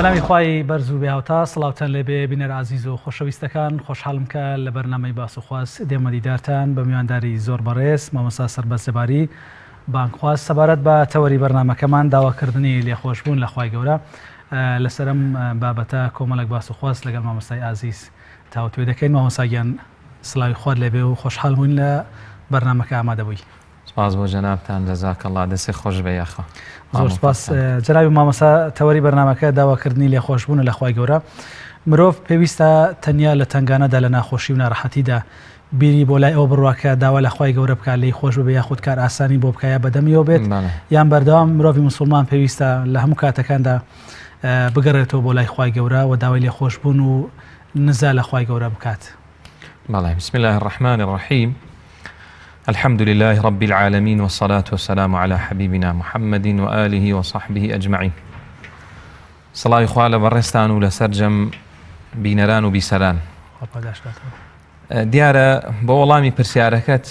بەنامی خوای بەرز و بێهاوتا سڵاوتان لێبێ بینەر عزیز و خۆشەویستەکان خۆشحاڵم کە لە بەرنامەی باس و خواست دێمە دیدارتان بە میوانداری زۆر بەڕێز مامۆستا سەربەز جەباری بانکخواست سەبارەت بە تەوەری بەرنامەکەمان داواکردنی لێخۆشبوون لە خوای گەورە لەسەرم بابەتە کۆمەڵێک باس و خواست لەگەڵ مامۆستای عزیز تاوتوێ دەکەین. مامۆستاگیان سڵاوی خوارد لێبێ و خۆشحاڵ بووین لە بەرنامەکە ئامادە بووی. سپاس بۆ جەنابتان جەزاکەڵڵا دەستی خۆش بێ یاخۆ. زۆر سپاس جەنابی مامۆستا تەوەری بەرنامەکە داواکردنی لێخۆشبوون لە خوای گەورە مرۆڤ پێویستە تەنیا لە تنگانەدا لە ناخۆشی و ناڕەحەتیدا بیری بۆ لای ئەو بڕواکە داوا لە خوای گەورە بکات لی خۆش ببێ یاخود کار ئاسانی بۆ بکایە بەدەمیەوە بێت یان بەردەوام مرۆڤی مسلمان پێویستە لە هەموو کاتەکاندا بگەڕێتەوە بۆ لای خوای گەورە و داوای لێخۆشبوون و نزا لە خوای گەورە بکات. بەڵێ بسم الله الرحمن الرحيم الحمد لله رب العالمين والصلاة والسلام على حبيبنا محمد وآله وصحبه أجمعين. صلاة إخوة برستان ولسرجم بينران وبيسران دیارە بە وەڵامی پرسیارەکەت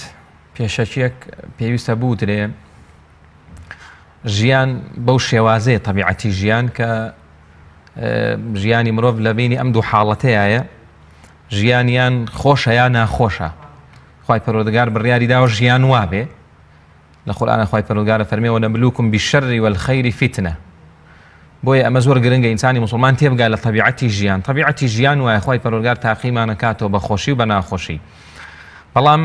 پێشەکێک پێویستە بوترێ ژیان بەو شێوازەیە طبیعەتی ژیان کە ژیانی مرۆڤ لە بینی ئەم دوو حاڵەتەیە ژیانیان خۆشە یا ناخۆشە. خوای پەروەردگار بڕیاری داوە ژیان وابێ لە قورئانە خوای پەروەردگار فەرمێ وەنەبلوکم بالشر والخير فتنة. بۆیە ئەمە زۆر گرنگە ئینسانی مسلمان تێبگات لە طبیعەتی ژیان. طبیعەتی ژیان وایە خوای پەروەردگار تاقیمان نەکاتەوە بە خۆشی و بە ناخۆشی. بەڵام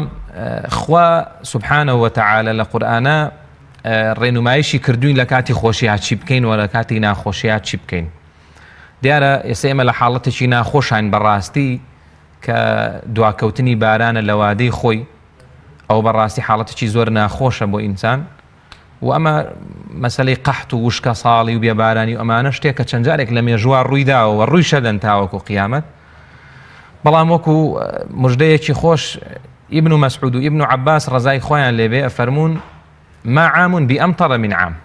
خوا سبحانه وتعالى لە قورئانە ڕێنمایشی کردوین لە کاتی خۆشیات چی بکەین و لە کاتی ناخۆشیات چی بکەین. دیارە ئێستا ئێمە لە حاڵەتێکی ناخۆشین بەڕاستی کە دواکەوتنی بارانە لە وادەی خۆی ئەو بەڕاستی حاڵەتێکی زۆر ناخۆشە بۆ ئینسان و ئەمە مەسەلەی قەحت و وشکە ساڵی و بێبارانی و ئەمانە شتێک کە چەند جارێک لە مێژووە ڕوویداوە ڕووی شەدەن تاوەکو قیامەت. بەڵام وەکو مژدەیەکی خۆش ئیبن مەسعود و ئیبن عەباس ڕەزای خۆیان لێبێ ئەفەرمون ما عام بأمطر من عام.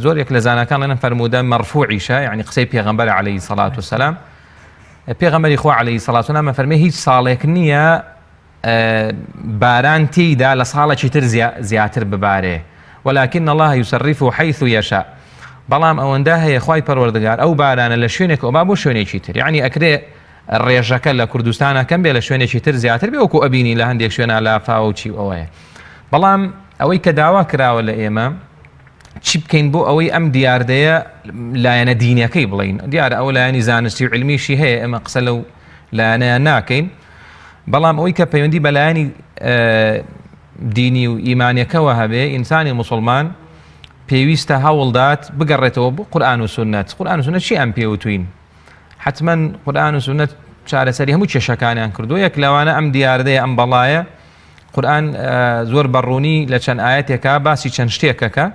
زۆرێک لە زانەکان لەنە فەرموودە مەرفوعیشە یعنی قسەی پێغەمبەر عەلەیهی سەڵات وسەلام. پێغەمبەری خوا عەلەیهی سەڵات وسەلام فەرمێ هیچ ساڵێک نییە باران تێیدا لە ساڵێکی تر زیاتر ببارێ ولكن الله يصرفه حيث يشاء. بەڵام ئەوەندە هەیە خوای پەروەردگار ئەو بارانە لە شوێنێک ئەوبا بۆ شوێنێکی تر یعنی ئەکرێ ڕێژەکە لە کوردستانە کەم بێ لە شوێنێکی تر زیاتر بێ وەکو ئەبینی لە هەندێک شوێنە لافاوە و چی ئەوەیە. بەڵام ئەوەی کە داوا کراوە لە ئێمە چی بکەین بۆ ئەوەی ئەم دیاردەیە لایەنە دینیەکەی بڵین. دیارە ئەو لایەنی زانستی و علمیشی هەیە ئێمە قسە لەو لایەنەیە ناکەین. بەڵام ئەوەی کە پەیوەندی بە لایەنی دینی و ئیمانیەکەوە هەبێ ئینسانی مسلمان پێویستە هەوڵدات بگەڕێتەوە بۆ قورئان و سونەت. قورئان و سونەت چی ئەم پێوتوین؟ حتمما قورئان و سونەت چارەسەری هەموو کێشەکانیان کردو. یەک لەوانە ئەم دیاردەیە ئەم بەڵایە قورئان زۆر بەڕوونی لە چەند ئاەتێکە باسی چەند شتێکەکە.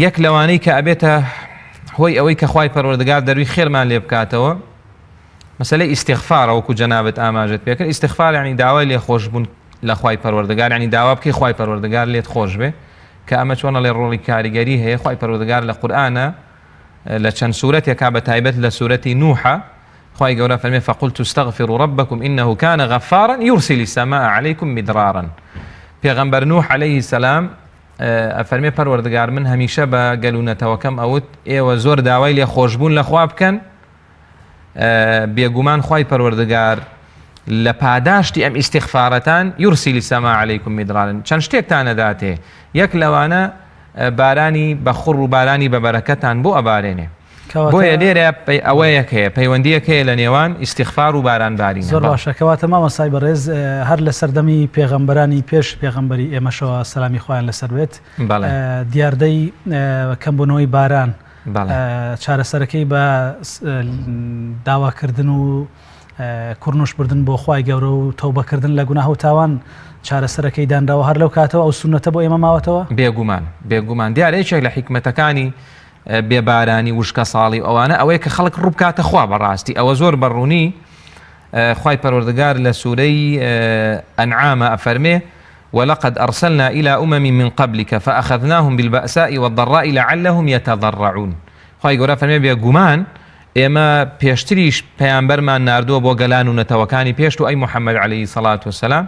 یەک لەوانەی کە ئەبێتە هۆی ئەوەی کە خوای پەروەردگار دەروی خێرمان لێ بکاتەوە مەسەلەی ئیستیغفارە وەکو جەنابەت ئاماژەت پێکرد. ئیستیغفار یعنی داوای لێخۆشبوون لە خوای پەروەردگار یعنی داوا بکەی خوای پەروەردگار لێت خۆش بێ کە ئەمە چۆنە لێ ڕۆڵی کاریگەری هەیە. خوای پەروەردگار لە قورئانە لە چەند سورەتێکا بە تایبەت لە سورەتی نوحە خوای گەورە فەرمێ فقلت استغفروا ربكم إنه كان غفارا يرسل السماء عليكم مدرارا. پێغەمبەر نوح عەلەیهی سەلام ئەفەرمێ پەروەردگار من هەمیشە بە گەلوونەتەوەکەم ئەوت ئێوە زۆر داوای لێخۆشبوون لە خوا بکەن بێگومان خوای پەروەردگار لە پاداشتی ئەم ئیستیغفارەتان یورسیلی سەما عەلەیکم میدرارن چەند شتێکتان نەداتێ. یەک لەوانە بارانی بەخڕ و بارانی بەبەرەکەتان بۆ ئەبارێنێ. بۆیە لێرە ئەوەیەک هەیە پەیوەندیەک هەیە لە نێوان ئیستیغفار و بارانبارینە. زۆر باشە. کەواتە مامۆستای بەڕێز هەر لە سەردەمی پێغەمبەرانی پێش پێغەمبەری ئێمەشەوە سەلامی خۆیان لەسەر بێت دیاردەی کەمبوونەوەی باران چارەسەرەکەی بە داواکردن و کوڕنوش بردن بۆ خوای گەورە و تەوبەکردن لە گوناه و تاوان چارەسەرەکەی دانراوە هەر لەو کاتەوە ئەو سونەتە بۆ ئێمە ماوەتەوە. بێگومان دیارە یەکێک لە حیکمەتەکانی بێبارانی وشکە ساڵی ئەوانە ئەوەیە کە خەڵک ڕووبکاتە خوا بەڕاستی. ئەوە زۆر بەڕوونی خوای پەروەردگار لە سوورەی ئەنعامە ئەفەرمێ ولقد أرسلنا إلى أمم من قبلك فأخذناهم بالبأساء والضراء لعلهم يتضرعون. خوای گەورە فەرمێ بێگومان ئێمە پێشتریش پەیامبەرمان ناردووە بۆ گەلان و نەتەوەکانی پێشت و ئەی محەممەد عەلەیهی سەڵات وسەلام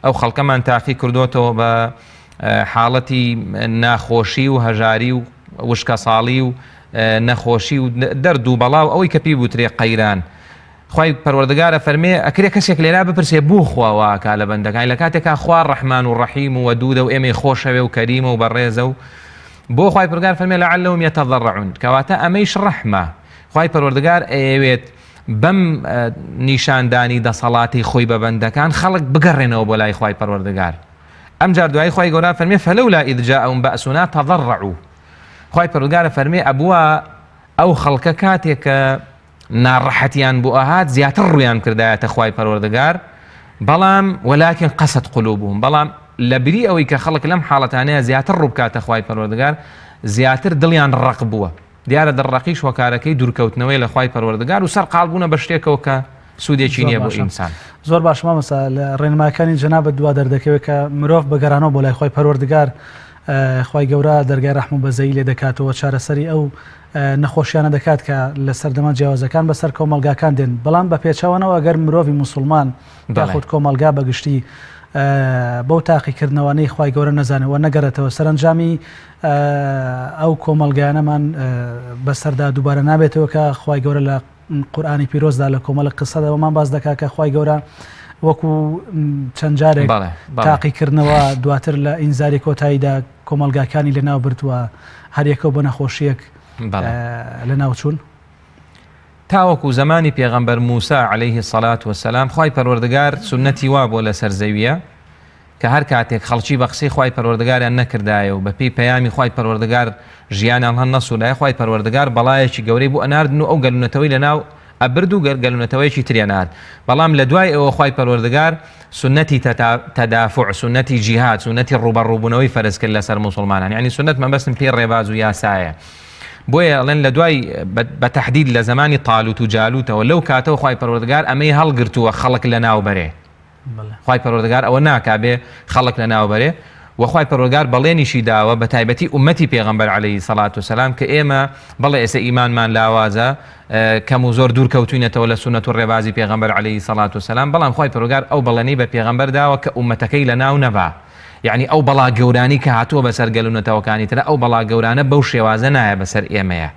ئەو خەڵکەمان تاقی کردوتەوە بە حاڵەتی ناخۆشی و هەژاری و وشکە ساڵی و نەخۆشی و دەرد و بەڵاو ئەوەی کە پێی بوترێ قەیران خی پەروەردگارە فەرمێ ئەکرێ کەسێک لێرا بپرسێ بوو خواواکە لە بەندەکان لە کاتێکا خوا ڕەحمان و ڕەحیم و وەدوودە و ئێمەی خۆشەوێ و کەریمە و بەڕێزە و بۆ خی پەروەردگار فەرمێ لەعەلەهوم یەتەضەڕعون کەواتە ئەمەیش ڕەحمە خی پەروەردگار ئەیەوێت بەم نیشاندانی دەسەڵاتی خۆی بە بەندەکان خەڵک بگەڕێنەوە بۆ لای خی پەروەردگار ئەم جار دوای خی گەورە فەرمێ فەلەولا ئیذ جاءهم بەأسونا تەضەڕعوا خی پەروەردگارە فەرمێ ئەبووە ئەو خەڵکە کاتێک کە ناڕەحەتیان بۆ ئاهات زیاتر ڕویان کردایەتە خی پەروەردگار بەڵام وەلاکن قەسەت قولوبهم بەڵام لە بری ئەوەی کە خەڵک لەم حاڵەتانەیە زیاتر ڕووبکاتە خی پەروەردگار زیاتر دڵیان ڕق بووە دیارە دڕەقیش وەکارەکەی دوورکەوتنەوەی لە خی پەروەردگار و سەر قالبوونە بە شتێکەوە کە سوودێکی نییە بۆ ئینسان زۆر باش مامەسا لە ڕێنماکانی جەنابەت دوا دەردەکەوێت کە مرۆڤ بەگەڕانەوە بۆ لای خی پەروەردگار خی گەورە دەرگای ڕەحم و بەزەیی لێ دەکاتەوە چارەسەری ئەو نەخۆشیانە دەکات کە لە سەردەما جیاوازەکان بەسەر کۆمەلگاکان دێن بەڵام بە پێچەوەنەوە ئەگەر مرۆڤی موسڵمان یاخود کۆمەلگا بەگشتی بەو تاقیکردنەوەی خی گەورە نەزانەوە نەگەڕێتەوە سەرنجامی ئەو کۆمەلگایانەمان بەسەردا دووبارە نابێتەوە کە خی گەورە لە قورئانی پیرۆزدا لە کۆمەڵە قسەدەوەمان باز دەکات کە خی گەورە وەکو چەند جارێک تاقیکردنەوە دواتر لە ئینزاری کۆتاییدا کۆمەلگاکانی لەناو بردووە هەریەکە بە نەخۆشیەک لە ناوچوون تاوەکو زمانی پێغەمبەر موسا عەلەیهی السەلات وەسەلام خی پەروەردگار سونەتی وا بۆ لەسەر زەویە کە هەر کاتێک خەڵکی بە قسەی خی پەروەردگاریان نەکردایە و بەپێی پەیامی خی پەروەردگار ژیانیان هەن نەسوولایە خی پەروەردگار بەڵایەکی گەورەی بۆ ئەناردن و ئەو گەلوونەتەوەی لەناو ئەبرد و گەلوونەتەوەیکی تریانات بەڵام لە دوای ئەوە خی پەروەردگار سنەتی تەدافع سنەتی جیهاد سنەتی ڕوبەڕووبوونەوەی فەرز کرد لەسەر موسڵمانان یعنی سنەت مەبەستم پێی ڕێباز و یاسایە بۆیە ئەڵێن لە دوای بە تەحدید لە زمانی تاالوت و جالوتەوە لەو کاتەوە خی پەروەردگار ئەمەی هەڵگرتووە خەڵک لە ناوبەرێ خی پەروەردگار ئەوە ناکابێ خەڵک لە ناوبەرێ وخی پەروەردگار بەڵێنیشی داوە بە تایبەتی ئومەتی پێغەمبەر عەلەیهی سەڵات وسەلام کە ئێمە بەڵێ ئێستا ئیمانمان لاوازە کەم و زۆر دوور کەوتوینەتەوە لە سونەت و ڕێبازی پێغەمبەر عەلەیهی سەڵات وسەلام بەڵام خی پەروەردگار ئەو بەڵێنەی بە پێغەمبەر داوە کە ئومەتەکەی لە ناو نەبا یعنی ئەو بەڵا گەورانی کە هاتووە بەسەر گەلوونەتەوەکانی ترە ئەو بەڵا گەورانە بەو شێوازە نایە بەسەر ئێمەیە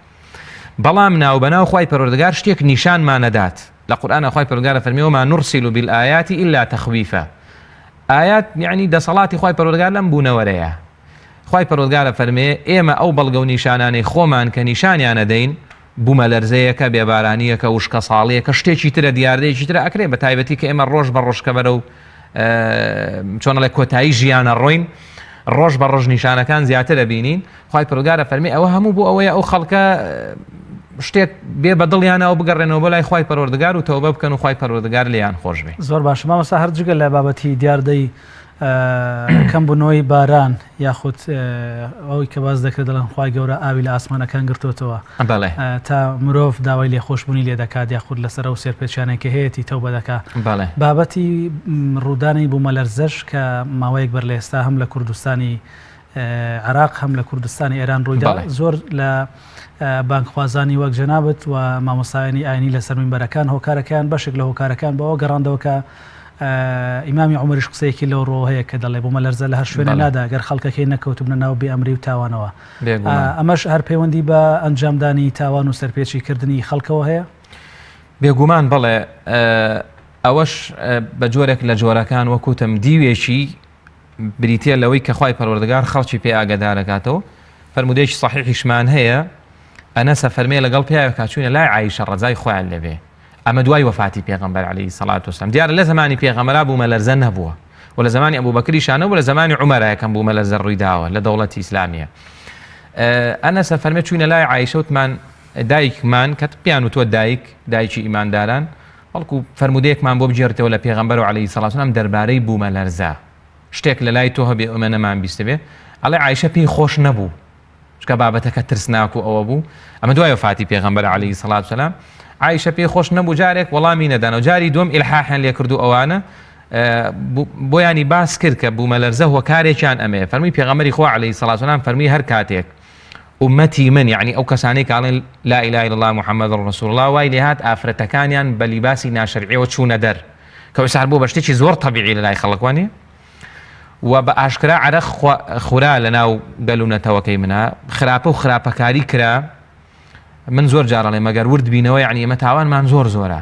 بەڵام ناوبەناو خی پەروەردگار شتێک نیشانمانەدات لە قورئانە خی پەروەردگارە فەرمیوە ما نرسل بالآیات إلا تخویفا ئايات یعنی دەسەڵاتی خی پەروەردگار لەم بوونەوەرەیە خی پەروەردگارە فەرمێ ئێمە ئەو بەڵگە و نیشانانەی خۆمان کە نیشانیانە دەین بوومە لەرزەیەکە بێبارانیەکە وشکە ساڵیەکە شتێکی ترە دیاردەیەکی ترە ئەکرێ بە تایبەتی کە ئێمە ڕۆژ بە ڕۆژکە بەرە و چۆنەڵێ کۆتایی ژیانە ڕۆین ڕۆژ بە ڕۆژ نیشانەکان زیاتر دەبینین خی پەروەردگارە فەرمێ ئەوە هەموو بۆ ئەوەیە ئەو خەڵکە شتێک بێ بە دڵیانەوە بگەڕێنەوە بۆ لای خی پەروەردگار و تەوبە بکەن و خی پەروەردگار لیان خۆش بێ زۆر باش مامەسا هەر جگە لە بابەتی دیاردەی کەمبوونەوەی باران یاخود ئەوی کە باز دەکرێت دەڵێن خی گەورە ئاوی لە ئاسمانەکان گرتوتەوە تا مرۆڤ داوای لێخۆشببوونی لێ دەکات یاخود لەسەر ئەو سێرپێچیانێکە هەیەی تەوبە دەکات بابەتی ڕوودانی بوومە لەرزەش کە ماوەیەک بەر لە ئێستا هەم لە کوردستانی عراق هەم لە کوردستانی ئێران ڕوویدا زۆر لە بانکخوازانی وەک جەنابەت و مامۆستایانی ئاینی لەسەر مینبەرەکان هۆکارەکان بەشێک لە هۆکارەکان بەوە گەڕاندەوە کە ئیمامی عومەریش قسەیەکی لەو ڕۆ هەیە کە دەڵێ بوومە لەرزە لە هەر شوێنە نادا گەر خەڵکەکەی نەکەوتبنە ناو بێئەمری و تاوانەوە ئەمەش هەر پەیوەندی بە ئەنجامدانی تاوان و سەرپێچی کردنی خەڵکەوە هەیە بێگومان بڵێ ئەوەش بە جۆرێک لە جۆرەکان وەکوتم دیوێکی بریتە لەوەی کە خی پەروەردگار خەڵکی پێ ئاگدارەکاتەوە فرمودێکی صحیحیشمان هەیە ئەنەسە فەرمێ لەگەڵ پیاوێک کاچوونە لای عایشە ڕەزای خۆیان لەبێ ئەمە دوای وەفاتی پێغەمبەر عەلەیهی سەڵات وسەلام دیارە لە زمانی پێغەمبەرا بوومە لەرزە نەبووە و لە زمانی ئەبوبەکریشانە و لە زمانی عومەرە یەکەم بوومە لەرزە ڕوویداوە لە دەوڵەتی ئیسلامیە ئەنەسە فەرمێ چوونە لای عایشە وتمان دایکمان کە پیان و تۆ دایکی ئیمانداران بەڵکو فرمودەیەکمان بۆ بجێڕێتەوە لە پێغەمبەر و عەلەیهی سەڵات وسەلام دەربارەی بوومە لەرزە شتێک لە لای تۆ هەبێ ئەمە نەمان بیستە بێ ئەڵێ عایشە پێی خۆش نەبوو چکە بابەتەکە ترسناک و ئەوە بوو ئەمە دوای وەفاتی پێغەمبەر عەلەیهی سەڵات وسەلام عایشە پێی خۆش نەبوو جارێک وەڵامی نەدانەوە جاری دووەم ئیلحاحیان لێ کردو ئەوانە بۆیانی باس کرد کە بوومە لەرزە هۆکارێکیان ئەمەیە فەرمووی پێغەمبەری خوا عەلەیهی سەڵات وسەلام فەرمووی هەر کاتێک ئومەتی من یعنی ئەو کەسانەی کە ئەڵێن لا ئیلاهە ئیلا الله محەممەد ڕەسوول الله وای لێ هات ئافرەتەکانیان بە لیباسی ناشەرعیەوە چوونە دەر کە وسار بوو بە شتێکی زۆر تەبیعی لە لای خەڵکوانێ و بە ئاشکرا عەرەق خورا لە ناو گەلوونەتەوەکەی منە خراپە و خراپەکاری کرا من زۆر جارەڵێ مەگەر ورد بینەوە یعنی ئێمە تاوانمان زۆر زۆرە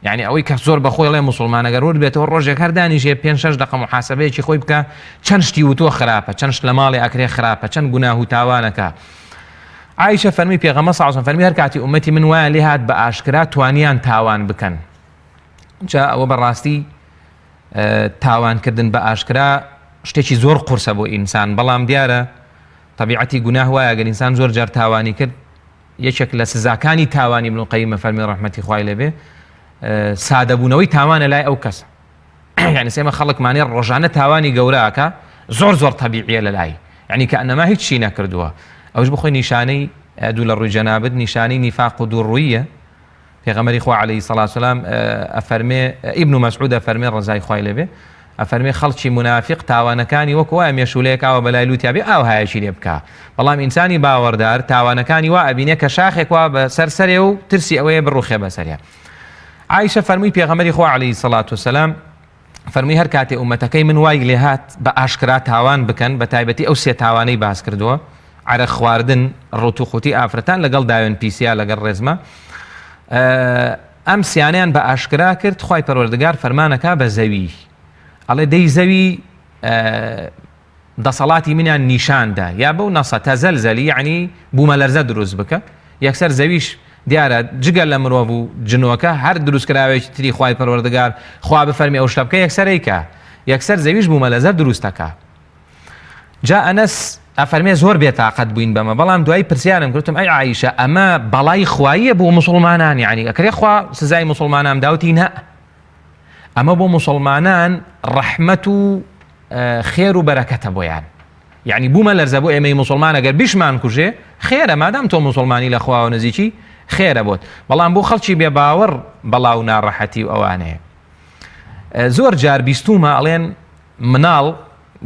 یعنی ئەوەی کە زۆر بەخۆی لێ مسلمانە گەر ورد بێتەوە ڕۆژێک هەر دانیژێ 5-6 دقە محاسبەیەکی خۆی بکە چەند شتی وتۆ خراپە چەند شت لە ماڵی ئەکرێ خراپە چەند گوناه و تاوانەکە عایشە فەرمی پێغەمبەر صلی الله علیه و سلم فەرمی هەر کاتی ئومەتی من وایە لێ هات بە ئاشکرا توانیان تاوان بکەن جا ئەوە بەڕاستی تاوانکردن بە ئاشکرا شتێکی زۆر قورسە بۆ ئینسان بەڵام دیارە طبیعەتی گوناه وایە گەر ئینسان زۆر جار تاوانی کرد یەکێک لە سزاکانی تاوانی ابن القیم فەرمی ڕەحمەتی خوای لێبێ سادەبوونەوەی تاوانە لای ئەو کەسە یعنی سێمە خەڵکمانێ ڕۆژانە تاوانی گەورەکە زۆر طبیعیە لە لای یعنی کە ئەنەما هیچ شی نەکردووە ئەوش بخۆی نیشانەی دوو لە ڕووی جەنابەت نیشانەی نیفاق و دووڕوویە پێغەمبەری خوا عەلەیهی سەڵات وسەلام ئەفەرمێ ئیبن مەسعود ئەفەرمێ ڕەزای خوای لێبێ ئەفەرمێ خەڵکی منافق تاوانەکانی وەک وایە مێشولەیەکاوە بەلای لوتیابێ ئاوهایەکی لێ بکە بەڵام ئینسانی باوەڕدار تاوانەکانی وا ئەبینێ کە شاخێک وا بە سەرسەرێ و ترسی ئەوەیە بڕوخێ بەسەریە عایشە فەرمووی پێغەمبەری خوا عەلەیهی سەڵات وسەلام فەرمووی هەر کاتێ ئومەتەکەی من وای لێ هات بە ئاشکرا تاوان بکەن بە تایبەتی ئەو سێ تاوانەی باس کردووە عەرە خواردن ڕوت و خوتی ئافرەتان لەگەڵ داوێن پیسیا لەگەڵ ڕێزمە ئەم سیانیان بە ئاشکرا کرد خوای پەروەردگار فەرمانەکە بە زەوی ئەڵێ دەی زەوی دەسەڵاتی منیان نیشاندا یا بەو نەسە تەزەلزەلی یعنی بوومە لەرزە دروست بکە یەکسەر زەویش دیارە جگەل لە مرۆڤ و جنۆکە هەر دروستکراوێکی تری خوای پەروەردگار خوا بفەرمی ئەو شتە بکە یەکسەرەیکە یەکسەر زەویش بوومە لەرزە دروستەکە جا ئەنەس ئەفەرمێ زۆر بێتاقەت بووین بەمە بەڵام دوای پرسیارم کردم ئەی عایشە ئەمە بەڵای خواییە بۆ مسلمانان یعنی ئەکرێ خوا سزای مسلمانان داوتی نە ئەمە بۆ مسلمانان ڕەحمەت و خێر و بەرەکەتە بۆیان یعنی بوومە لەرزە بۆ ئێمەی مسلمان ئەگەر بیشمان کوژێ خێرە مادام تۆ مسلمانی لە خوا و نزیکی خێرە بۆت بەڵام بۆ خەڵکی بێ باوەڕ بەڵاو ناڕەحەتی و ئەوانەیە زۆر جار بیستومە ئەڵێن مناڵ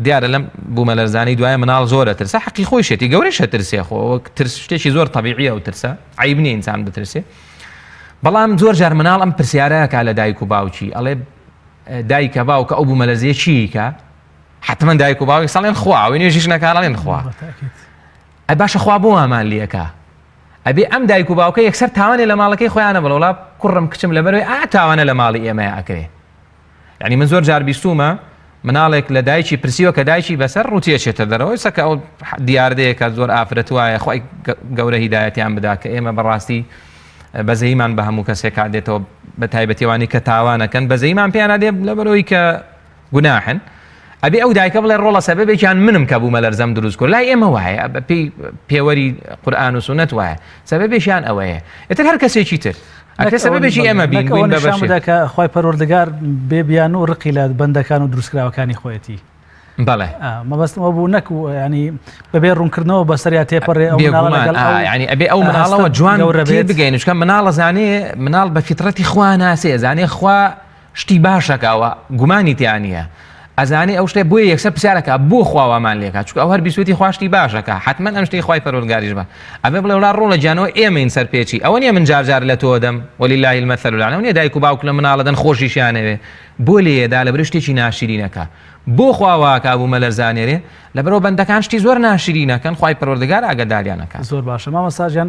دیارە لەم بوومە لەرزانەی دوایە مناڵ زۆرە ترسە حەقی خۆی شێتی گەورەشە ترسێ خۆ ترس شتێکی زۆر طبیعیە و ترسە عیب نییە ئینسان بترسێ بەڵام زۆر جار مناڵ ئەم پرسیارەکە لە دایک و باوکی ئەڵێ دایکە باوکە ئەو بوومە لەرزەیە چیکە حتمما دایک و باوکی سەڵێن خوا و نوێژیش نەکاڵێن خوا ئەی باشە خوا بۆ ئامان لێکە ئەبێ ئەم دایک و باوکە یەکسەر تاوانێ لە ماڵەکەی خۆیانە بڵێ وڵا کوڕم کچم لەبەرەوەی تاوانە لە ماڵی ئێمەیە ئەکرێ یعنی من زۆر جار بیستومە مناڵێک لە دایکی پرسیوە کە دایکی بەسەر ڕوتیەچێتە دەرەوەی سەکە ئەو دیاردەیەکە زۆر ئافرەت وایە خۆی گەورە هیدایەتیان بدا کە ئێمە بەڕاستی بەزەیمان بە هەموو کەسێک دێتەوە بە تایبەتیوانی کە تاوانەکەن بەزەیمان پێیان دێ لەبەرەوەی کە گوناحن ئەبێ ئەو دایکە بڵێ ڕۆڵە سەبەبێکیان منم کە بوومە لەرزەم دروست کرد لای ئێمە وایە پێوەری قورئان و سونەت وایە سەبەبێکیان ئەوەیە ئێتر هەر کەسێکی تر ئەکرێ سەبەبێکی ئێمە بین بووین بەبەشێک کە خوای پەروەردگار بێبیان و ڕقی لە بەندەکان و دروستکراوەکانی خۆیەتی بەڵێ مەبەستمەوە بوو نەک و ینی بەبێ ڕوونکردنەوە بەسەریا تێپەڕێ ئەو ینی ئەبێ ئەو مناڵەوە جوان بگەین چکە مناڵە زانێ مناڵ بە فیترەتی خوا ناسێ زانێ خوا شتی باشەکەوە گومانی تیانە ئەزانێ ئەو شتێ بۆیە یەکسەر پرسیارەکە بۆ خواوامان لێکات چکە ئەو هەر بیسوەتی خواشتی باشەکە حتمما ئەم شتەی خوای پەروەردگاریش بە ئەبێ بڵێ وڵا ڕۆڵە جانەوە ئێمەین سەرپێچی ئەوە نییە من جار لە تۆ دەم ولله المەثل الأعلى نییە دایک و باوک لە مناڵە دەن خۆشیشیانەوێ بۆ لێدا لەبەر شتێکی ناشرینەکە بۆ خواواکە بوومە لەرزانێرێ لەبەرەوە بەندەکان شتی زۆر ناشرینەکەن خوای پەروەردگار ئاگاداریانەکە زۆر باشە مامۆستاجیان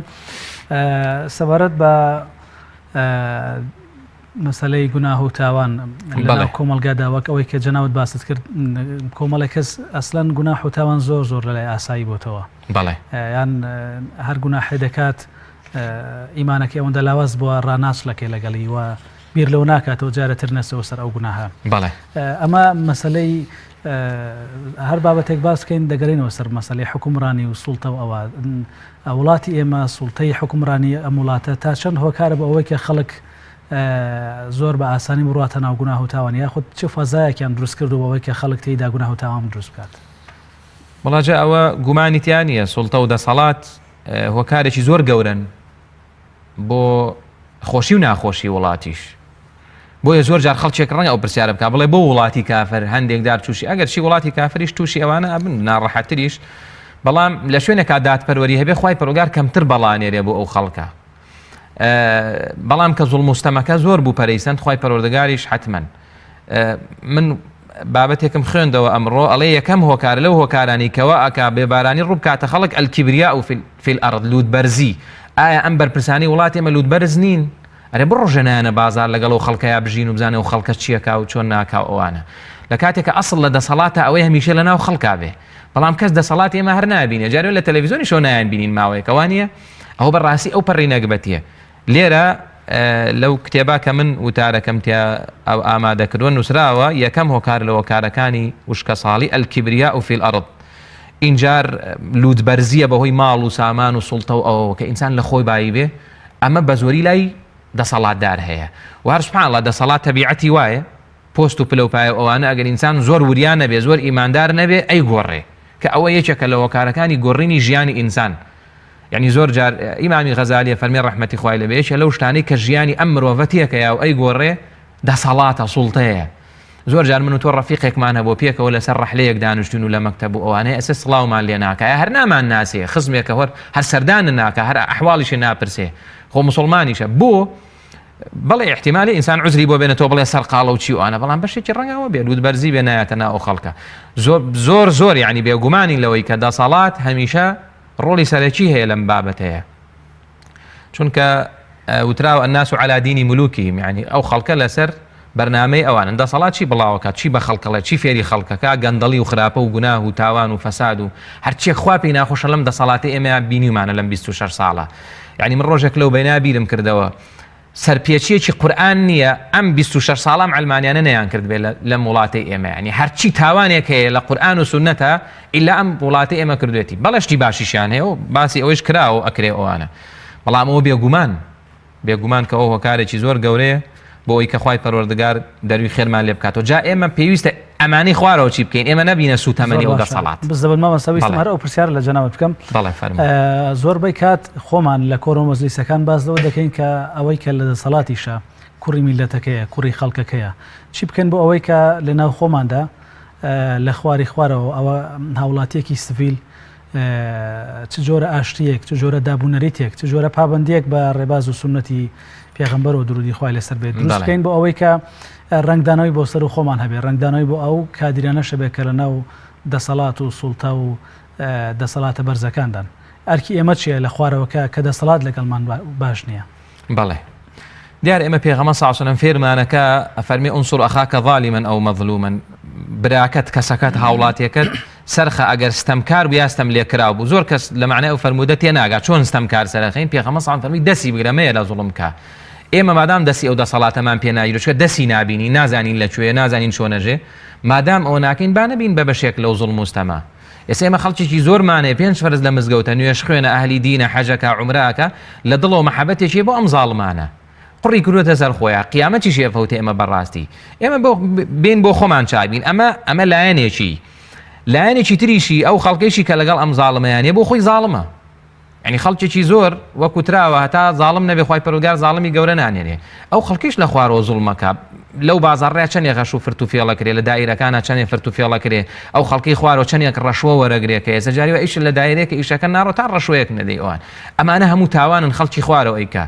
سەبارەت بە مەسەلەی گوناه و تاوان لە کۆمەلگادا وەک ئەوەی کە جەناوت باست کرد کۆمەڵی کەس ئەسڵەن گوناه و تاوان زۆر لەلای ئاسایی بۆتەوە یان هەر گوناحی دەکات ئیمانەکەی ئەوەندە لاواز بووە ڕاناسڵەکەی لەگەڵی و بیر لەو ناکاتەوە جارە تر نەسەوە سەر ئەو گوناهە ئەمە مەسەلەی هەر بابەتێک باس بکەین دەگەڕێنەوە سەر مەسەلەی حکومڕانی و سوڵتە و ئەوە وڵاتی ئێمە سوڵتەی حکومڕانی ئەم وڵاتە تا چەند هۆکارە بە ئەوەی کە خەڵک زۆر بە ئاسانی بڕاتە ناو گوناه و تاوان یاخود چه فەزایەکیان دروست کردو بەوەی کە خەڵک تێیدا گوناه و تاوان دروست بکات وڵاجە ئەوە گومانیتیان نیە سوڵتە و دەسەڵات هۆکارێکی زۆر گەورن بۆ خۆشی و ناخۆشی وڵاتیش بۆیە زۆر جار خەڵکێک ڕەنگە ئەو پرسیارە بکات بڵێ بۆ وڵاتی کافر هەندێک دار تووشی ئەگەر چی وڵاتی کافریش تووشی ئەوانە ئەبن ناڕەحەتریش بەڵام لە شوێنێکا دادپەروەری هەبێ خوای پەروەردگار کەمتر بەڵانێرێ بۆ ئەو خەڵکە بەڵام کە زوڵم و ستەمەکە زۆر بوو پەرەیسەند خوای پەروەردگاریش حتمەن من بابەتێکم خوێندەوە ئەمڕۆ ئەڵێ یەکەم هۆکار لەو هۆکارانی کەوا ئەکا بێبارانی ڕووبکاتە خەڵک ئەلکیبریا و فی الأرض لوودبەرزی. ئایا ئەم بەرپرسانی وڵاتی ئێمە لوودبەرز نین؟ ئەرێ بڕۆژە نایەنە بازار لەگەڵ و خەڵکەیە بژین و بزانێ و خەڵکە چیەکا و چۆن ناکاو ئەوانە. لە کاتێککە ئەسڵ لە دەسەڵاتە ئەوەی هەمیشە لە ناو خەڵکا بێ، بەڵام کەس دەسەڵاتی ئێمە هەر نابینێ. جارێ لە تەلەڤیزیۆنی شۆ نایان بینین ماوەیەکەوە نیە، ئەو بەڕاستی ئەو پەڕی نەکبەتیە. لێرە لەو کتێبا کە من وتارەکەم تیا ئەو ئامادەکردووە نووسراوە یەکەم هۆکار لە هۆکارەکانی وشکە ساڵی ئەلکیبریا و فی الأرض. اینجار لوودبەرزیە بەهۆی ماڵ و سامان و سوڵتە و ئەوە کە ئینسان لە خۆی بایی بێ، ئەمە بە زۆری لای دەسەڵاتدار هەیە. و هەر سوبحان الله دەسەڵات تەبیعەتی وایە، پۆست و پلەپایە ئەوانە ئەگەر ئینسان زۆر وریان نەبێ، زۆر ئیماندار نەبێ، ئەی گۆڕێ، کە ئەوە یەکێکە لە هۆکارەکانی گۆڕینی ژیانی ئینسان. یعنی زۆر جار ئیمامی غەزالیە فەرمێ ڕەحمەتی خوای لەبێ لەو شتانەی کە ژیانی ئەم مرۆڤەتیەکەیە و ئەی گۆڕێ دەسەڵاتە سوڵتەیە. زۆر جار من و تۆ ڕەفیقێکمان هەبوو پێکەوە لەسەر ڕەحلەیەک دانیشتون و لە مەکتەب و ئەوانەیە ئەسێ سڵاومان لێ ناکایە، هەر نامان ناسێ، خزمێکە هەر سەردانە ناکە، هەر ئەحواڵیشی ناپرسێ، خۆ مسڵمانیشە. بۆ بەڵێ احتیمالی ئینسان عوزری بۆ بێنێتەوە بڵێ سەرقاڵە و چی وانە، بەڵام بەشێکی ڕەنگەوە بێ لوودبەرزی بێ نایەتە ناو خەڵکە. زۆر یعنی بێگومانی لەوەی کە دەسەڵات هەمیشە ڕۆڵی سەرەکی هەیە لەم بابەتەیە، چونکە وتراوە الناس على دین ملوکهم، یعنی ئەو خەڵکە لەسەر بەرنامەی ئەوانن. دەسەڵات چی بڵاوەکات، چی بە خەڵکەڵێ، چی فێری خەڵکەکە، گەندەڵی و خراپە و گوناه و تاوان و فەساد و هەرچیەک خوا پێی ناخۆشە لەم دەسەڵاتی ئێمە بینیمانە لەم 26 ساڵە. یعنی من ڕۆژێک لەو بەینا بیرم کردەوە سەرپێچیەکی قورئان نییە ئەم 26 ساڵام ئەلمانیانە نەیان کرد بێ لەم وڵاتی ئێمە، یعنی هەرچی تاوانێک هەیە لە قورئان و سونەتە ئیلا ئەم وڵاتی ئێمە کردوێتی. بەڵێشتی باشیشیان هەیە و باسی ئەوەش کراوە ئەکرێ ئەوانە، بەڵام ئەوە بێگومان کە ئەو هۆکارێکی زۆر گەورەیە بۆ ئەوی کە خوای پەروەردگار دەروی خێرمان لێ بکاتەوە. جا ئێمە پێویستە ئەمانەی خوارەوە چی بکەین، ئێمە نەبینە سوتەمەنی ئەو دەسەڵات. بزەبەن سەویستم هەر ئەو پرسیار لە جەنابەت بکەم. زۆربەی کات خۆمان لە کۆڕ و مەجلیسەکان باس لەوە دەکەین کە ئەوەی کە لە دەسەڵاتیشە کوڕی میلەتەکەیە، کوڕی خەڵکەکەیە، چی بکەین بۆ ئەوەی کە لە ناو خۆماندا لە خواری خوارەوە ئەوە هاوڵاتیەکی سڤیل چ جۆرە ئاشتیەک، چ جۆرە دابوونەریتێک، چ جۆرە پابندیەک بە ڕێباز و سونەتی پێغەمبەر و درودی خوای لەسەر بێت دروست بکەین بۆ ئەوەی کە ڕنگدانەوەی بۆ سەر و خۆمان هەبێ، ڕنگدانەوەی بۆ ئەو کادرانەشە بێ کە لە ناو دەسەڵات و سوڵتە و دەسەڵاتە بەرزەکاندان. ئەرکی ئێمە چیە لە خوارەوەکە کە دەسەڵات لەگەڵمان باش نییە؟ بەڵێ دیار ئێمە پێغەمبەر صلی الله علیه و سلم فێرمانەکە ئەفەرمێ ئونصر ئەخاکە ظالما ئەو مەظلوما، براکەت کەسەکەت هاوڵاتیەکەت سەرخە ئەگەر ستەمکار بوو یا ستەم لێکراو بوو. زۆر کەس لە معنای ئەو فەرموودە تێناگات چۆن ستەمکار سەرەخەین. پێغەمبەر صلی الله علیه و سلم فەرمی دەستی بگرە مەیە لە زوڵم کە. ئێمە مادام دەستی ئەو دەسەڵاتەمان پێ ناگیرێت، چونکە دەستی نابینی، نازانین لەکوێیە، نازانین چۆنەژێ، مادام ئەوە ناکەین با نەبین بە بەشێک لەو زوڵم و ستەما. ئێستا ئێمە خەڵکێکی زۆرمانەیە 5 فەرز لە مزگەوتە، نوێژ خوێنە، ئەهلی دینە، حەجەکە، عومرەکە، لە دڵەوە مەحەبەتێکی بۆ ئەم زاڵمانە قڕی کردوتە سەر خۆیان. قیامەتیش ئێفەوتە ئێمە بەڕاستی ئێمە بین بۆ خۆمان چابین. ئەمە لایەنێکی تریشی ئەو خەڵکێکی کە لەگەڵ ئەم زاڵمەیانێ بۆ خۆی زاڵمە. یعنی خەڵکێکی زۆر وەکو تراوە هەتا زاڵم نەبێ خوای پەروەردگار زاڵمی گەورە نانێنێ. ئەو خەڵکیش لە خوارەوە زوڵمەکە، لەو بازاڕێ چەندێک غەش و فرت و فێڵە کرێ، لە دایرەکانە چەندێک فرت و فێڵە کرێ، ئەو خەڵکی خوارەوە چەندێک ڕەشوە وەرەگرێ کە ئێستا جاریوە ئیش لە دایرەیەکە ئیشەکە ناڕۆ تا ڕەشوەیەک نەدەی ئەوان. ئەمانە هەموو تاوانن خەڵکی خوارەوە ئەیکا.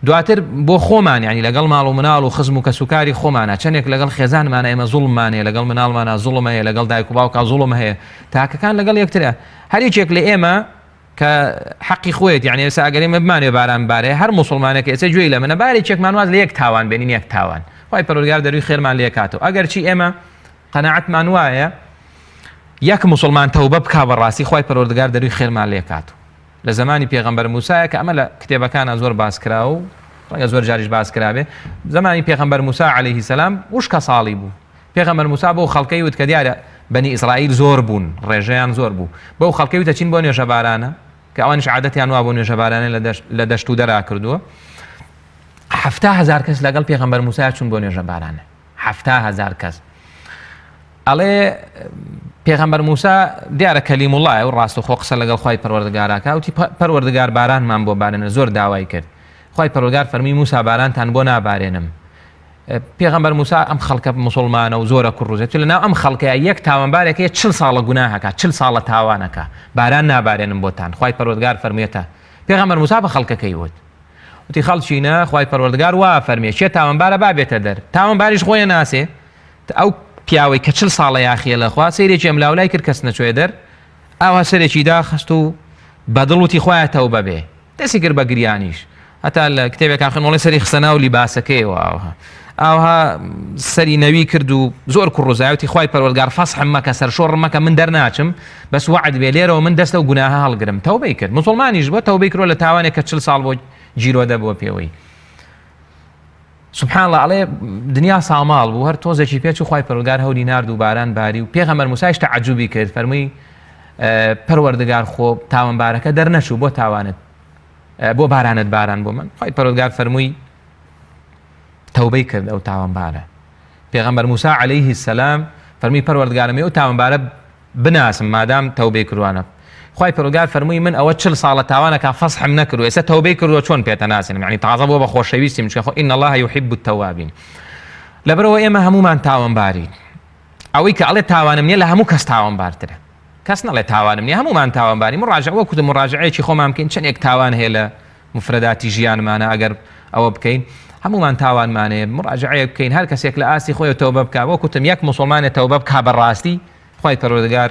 دواتر بۆ خۆمان یعنی لەگەڵ ماڵ و مناڵ و خزم و کەسوکاری خۆمانە چەندێک لەگەڵ خێزانمانە ئێمە زوڵممانەیە، لەگەڵ مناڵمانە زوڵم هەیە، لەگەڵ دایک و باوکە زوڵم هەیە، تاکەکان لەگەڵ یەکترە. هەر یەکێک لە ئێمە کە حەقی خۆیت، یعنی ئێستا ئەگەر ئێمە بمانێ باران بارێ، هەر موسڵمانێک ئێستا گوێی لە منە بارێکێکمان واز لە یەک تاوان بێنین، یەک تاوان خوای پەروەردگار دەروی خێرمان لێ کاتەوە. ئەگەر چی ئێمە قەناعەتمان وایە یەک موسڵمان تەوبە بکا بەڕاستی خوای پەروەردگار دەروی خێرمان لێ کاتەوە. لە زمانی پێغەمبەر موسایە کە ئەمە لە کتێبەکانە زۆر باس کراوە و ڕەنگە زۆر جاریش باس کرابێ. زمانی پێغەمبەر موسا عەلەیهی السەلام وشکە ساڵی بوو. پێغەمبەر موسا بۆ خەڵکەی وت کە دیارە بەنی ئیسرائیل زۆر بوون، ڕێژەیان زۆر بوو، بۆ خەڵکەی وتە چین بۆ نوێژە بارانە، کە ئەوانش عادەتیان وا بۆ نوێژە بارانە لە دەشت و دەرا کردووە. 700,000 کەس لەگەڵ پێغەمبەر موسا چوون بۆ نوێژە بارانە. 700,000 کەس. ئەڵێ پێغەمبەر موسا دیارە کەلیم وڵایە و ڕاستەوخۆ قسە لەگەڵ خوای پەروەردگارەکە، وتی پەروەردگار بارانمان بۆ بارێنە، زۆر داوای کرد. خوای پەروەردگار فەرمی موسا بارانتان بۆ نابارێنم. پێغەمبەر موسا ئەم خەڵکە مسڵمانە و زۆرە کوڕوزێت، لەناو ئەم خەڵکەیە یەک تاوانبارێکەیە 40 ساڵە گوناهەکە، 40 ساڵە تاوانەکە، باران نابارێنم بۆتان. خوای پەروەردگار فەرمیێتە. پێغەمبەر موسا بە خەڵکەکەی وت، وتی خەڵچینە خوای پەروەردگار وا فەرمیێ چێ تاوانبارە با بێتە دەر، تاوانباریش خۆیە ناسێ، ئەو پیاوەی کە 40 ساڵە یاخیە لەخوا سەیرێکی ئەم لاولای کرد کەس نەچوێ دەر ئاوا سەرێکی داخست و بەدڵوتی خۆیەتەوە بەبێ دەستی کرد بە گریانیش هەتا لە کتێبێکان خوێنڵی سەری خستەنا و لیباسەکەیەوە ئاوها سەری نەوی کرد و زۆر کوڕۆزایەتی خوای پەروەردگار فەسحم مەکە سەرشۆڕ مەکە من دەرناچم بەس وعد بێ لێرەوە من دەستە و گوناها هەڵگرم تەوبەی کرد موسڵمانیش بووە تەوبەی کردووە لە تاوانێک کە 40 ساڵ بۆ جیرۆ دەبووە پێوەی سبحان الله ئەڵێ دنیا ساماڵ بوو هەر تۆزێکی پێچ و خوای پەروەردگار هەوری نارد و باران باری و پێغەمبەر موسایش تەعەجوبی کرد فەرمووی پەروەردگار خۆ تاوانبارەکە دەرنەچوو بۆ تاوانت بۆ بارانت باران بۆ من خوای پەروەردگار فەرمووی تەوبەی کرد ئەو تاوانبارە پێغەمبەر موسا عەلەیهی السەلام فەرمووی پەروەردگارم ئەو تاوانبارە بناسم مادام تەوبەی کردوانە خوای پەروەردگار فەرمووی من ئەوە 40 ساڵە تاوانەکە فەسحم نەکردو ئێستا تەوبەی کردووە چۆن پێتە ناسێنم یعنی تازە بۆ بە خۆشەویستیم چونکە ئین الله یحب التوابین لەبەرەوە ئێمە هەمومان تاوانبارین ئەوەی کە ئەڵێ تاوانم نییە لە هەموو کەس تاوانبارترە کەس نەڵێ تاوانم نییە هەمومان تاوانباری مڕاجعە وەکو مڕاجعەیەکی خۆمان بکەین چەندێک تاوان هەیە لە مفرداتی ژیانمانە ئەگەر ئەوە بکەین هەمومان تاوانمانەیە مڕاجعەیە بکەین هەر کەسێک لە ئاستی خۆی تەوبە بکە وەکوتم یەک موسڵمانێ تەوبە بکا بەڕاستی خوای پەروەردگار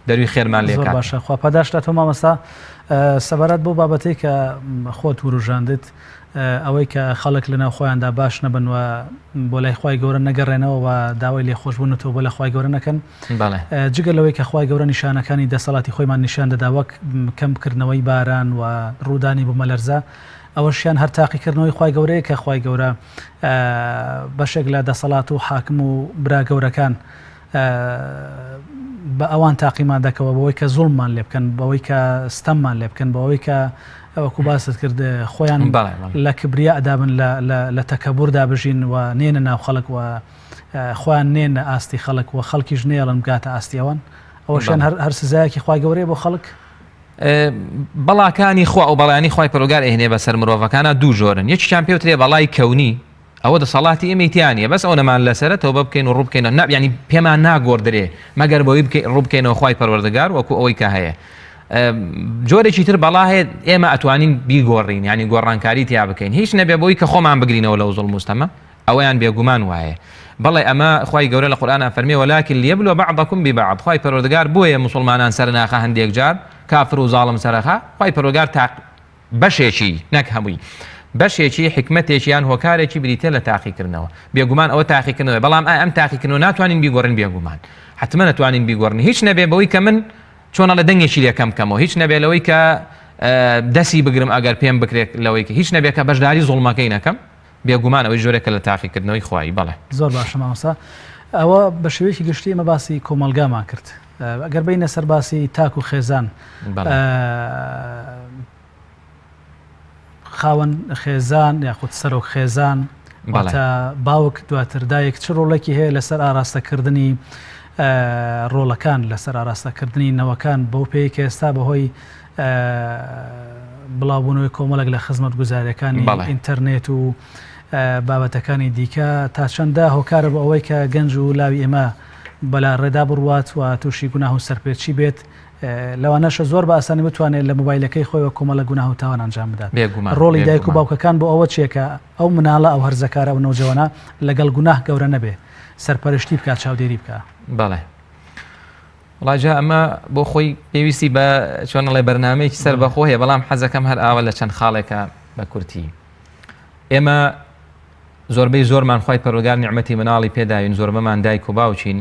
دەروی خێرمان لێ کات باشە خوا پاداشتە تۆ مامەستا سەبارەت بۆ بابەتەی کە خۆت وروژاندت ئەوەی کە خەڵک لەناو خۆیاندا باش نەبن و بۆ لای خوای گەورە نەگەڕێنەوە و داوای لێخۆشبوون تۆ بۆ لە خوای گەورە نەکەن جگە لەوەی کە خوای گەورە نیشانەکانی دەسەڵاتی خۆیمان نیشان دەدا وەک کەمکردنەوەی باران و ڕوودانی بوومەلەرزە ئەوەشیان هەر تاقیکردنەوەی خوای گەورەیە کە خوای گەورە بەشێک لە دەسەڵات و حاکم و برا گەورەکان بە ئەوان تاقیمان دەکەوە بەوەی کە زوڵممان لێ بکەن بەوەی کە ستەممان لێ بکەن بەوەی کە ئەوەکو باست کرد خۆیان لە کبریا ئەدابن لە تەکەبوردا بژین و نێنە ناو خەڵک و خۆیان نێنە ئاستی خەڵک و خەڵکیش نێڵن بگاتە ئاستیەوەن ئەوەشیان هەر سزایەکی خوای گەورەیە بۆ خەڵک بەڵاکانی خوا و بەڵانی خوای پەروەردگار ئەهێنێ بەسەر مرۆڤەکانە دوو جۆرن یەکیان پێوترێ بەڵای کەونی ئەوە دەسەڵاتی ئێمەیتیانە بەس ئەو نەمان لەسەرە تەوبە بکەین و ڕوو بکەینەوە ینی پێمان ناگۆڕدرێ مەگەر بەوەی ڕوو بکەینەوە خوای پەروەردگار وەکو ئەوەی کە هەیە جۆرێکی تر بەڵا هەیە ئێمە ئەتوانین بیگۆڕین ینی گۆڕانکاری تیا بکەین هیچ نەبێ بۆی کە خۆمان بگرینەوە لەو زوڵم مستەمە ئەوەیان بێگومان وایە بەڵێ ئەمە خوای گەورە لە قورئانە فەرمێ ولكن ليبلو بعضكم ببعض خوای پەروەردگار بۆیە موسڵمانان سەرناخە هەندێک جار کافر و زاڵم سەرەخە خوای پەروەردگار بەشێکی نەک هەمووی بەشێکی حکمتێکیان هۆکارێکی بریتە لە تاقیکردنەوە بێگومان ئەوە تاقیکردنەوە بەڵام ئەم تاقیکردنەوە ناتوانین بیگۆڕین بێگومان حتممە نتوانین بیگۆڕن هیچ نەبێ بەوەی کە من چۆنە لە دەنگێکی لێکەم بکەمەوە هیچ نەبێ لەوەی کە دەسی بگرم ئەگەر پێم بکرێت لەوەی کە هیچ نەبێت کە بەشداری زوڵمەکەی نەکەم بێگومان ئەوەی جۆرێکە لە تاقیکردنەوەی خوای بەڵێ زۆر باشە مامۆستا ئەوە بە شێوەیەکی گشتی ئمە باسی کۆمەلگامان کرد ئەگەر بینە سەر باسی تاک و خێزان خاوەن خێزان یاخود سەرۆک خێزان تا باوک دواتر دایک چ ڕۆڵێکی هەیە لەسەر ئاراستەکردنی ڕۆڵەکان لەسەر ئاراستەکردنی نەوەکان بەو پێی کە ئێستا بەهۆی بڵاوبوونەوەی کۆمەڵێک لە خزمەت گوزاریەکانی ئینتەرنێت و بابەتەکانی دیکە تا چەندە هۆکارە بە ئەوەی کە گەنج و لاوی ئێمە بەلا ڕێدا بڕوات و تووشی گوناه و سەرپێچی بێت لەوانەشە زۆر بە ئاسانی بتوانێت لە موبایلەکەی خۆیەوە کۆمەڵە گوناه و تاوان ئەنجام بدات ڕۆڵی دایک و باوکەکان بۆ ئەوە چیەکە ئەو مناڵە ئەو هەرزەکارە و نەوجەوانە لەگەڵ گوناه گەورە نەبێ سەرپەرشتی بکات چاودێری بکە بەڵێ وڵاجا ئەمە بۆ خۆی پێویستی بە چۆنەڵێ بەرنامەیەکی سەر بەخۆ هەیە بەڵام حەزەکەم هەر ئاوە لە چەند خاڵێکە بە کورتی ئێمە زۆربەی زۆرمان خوای پەروەردگار نیعمەتی مناڵی پێداوین زۆربەمان دایک و باوچین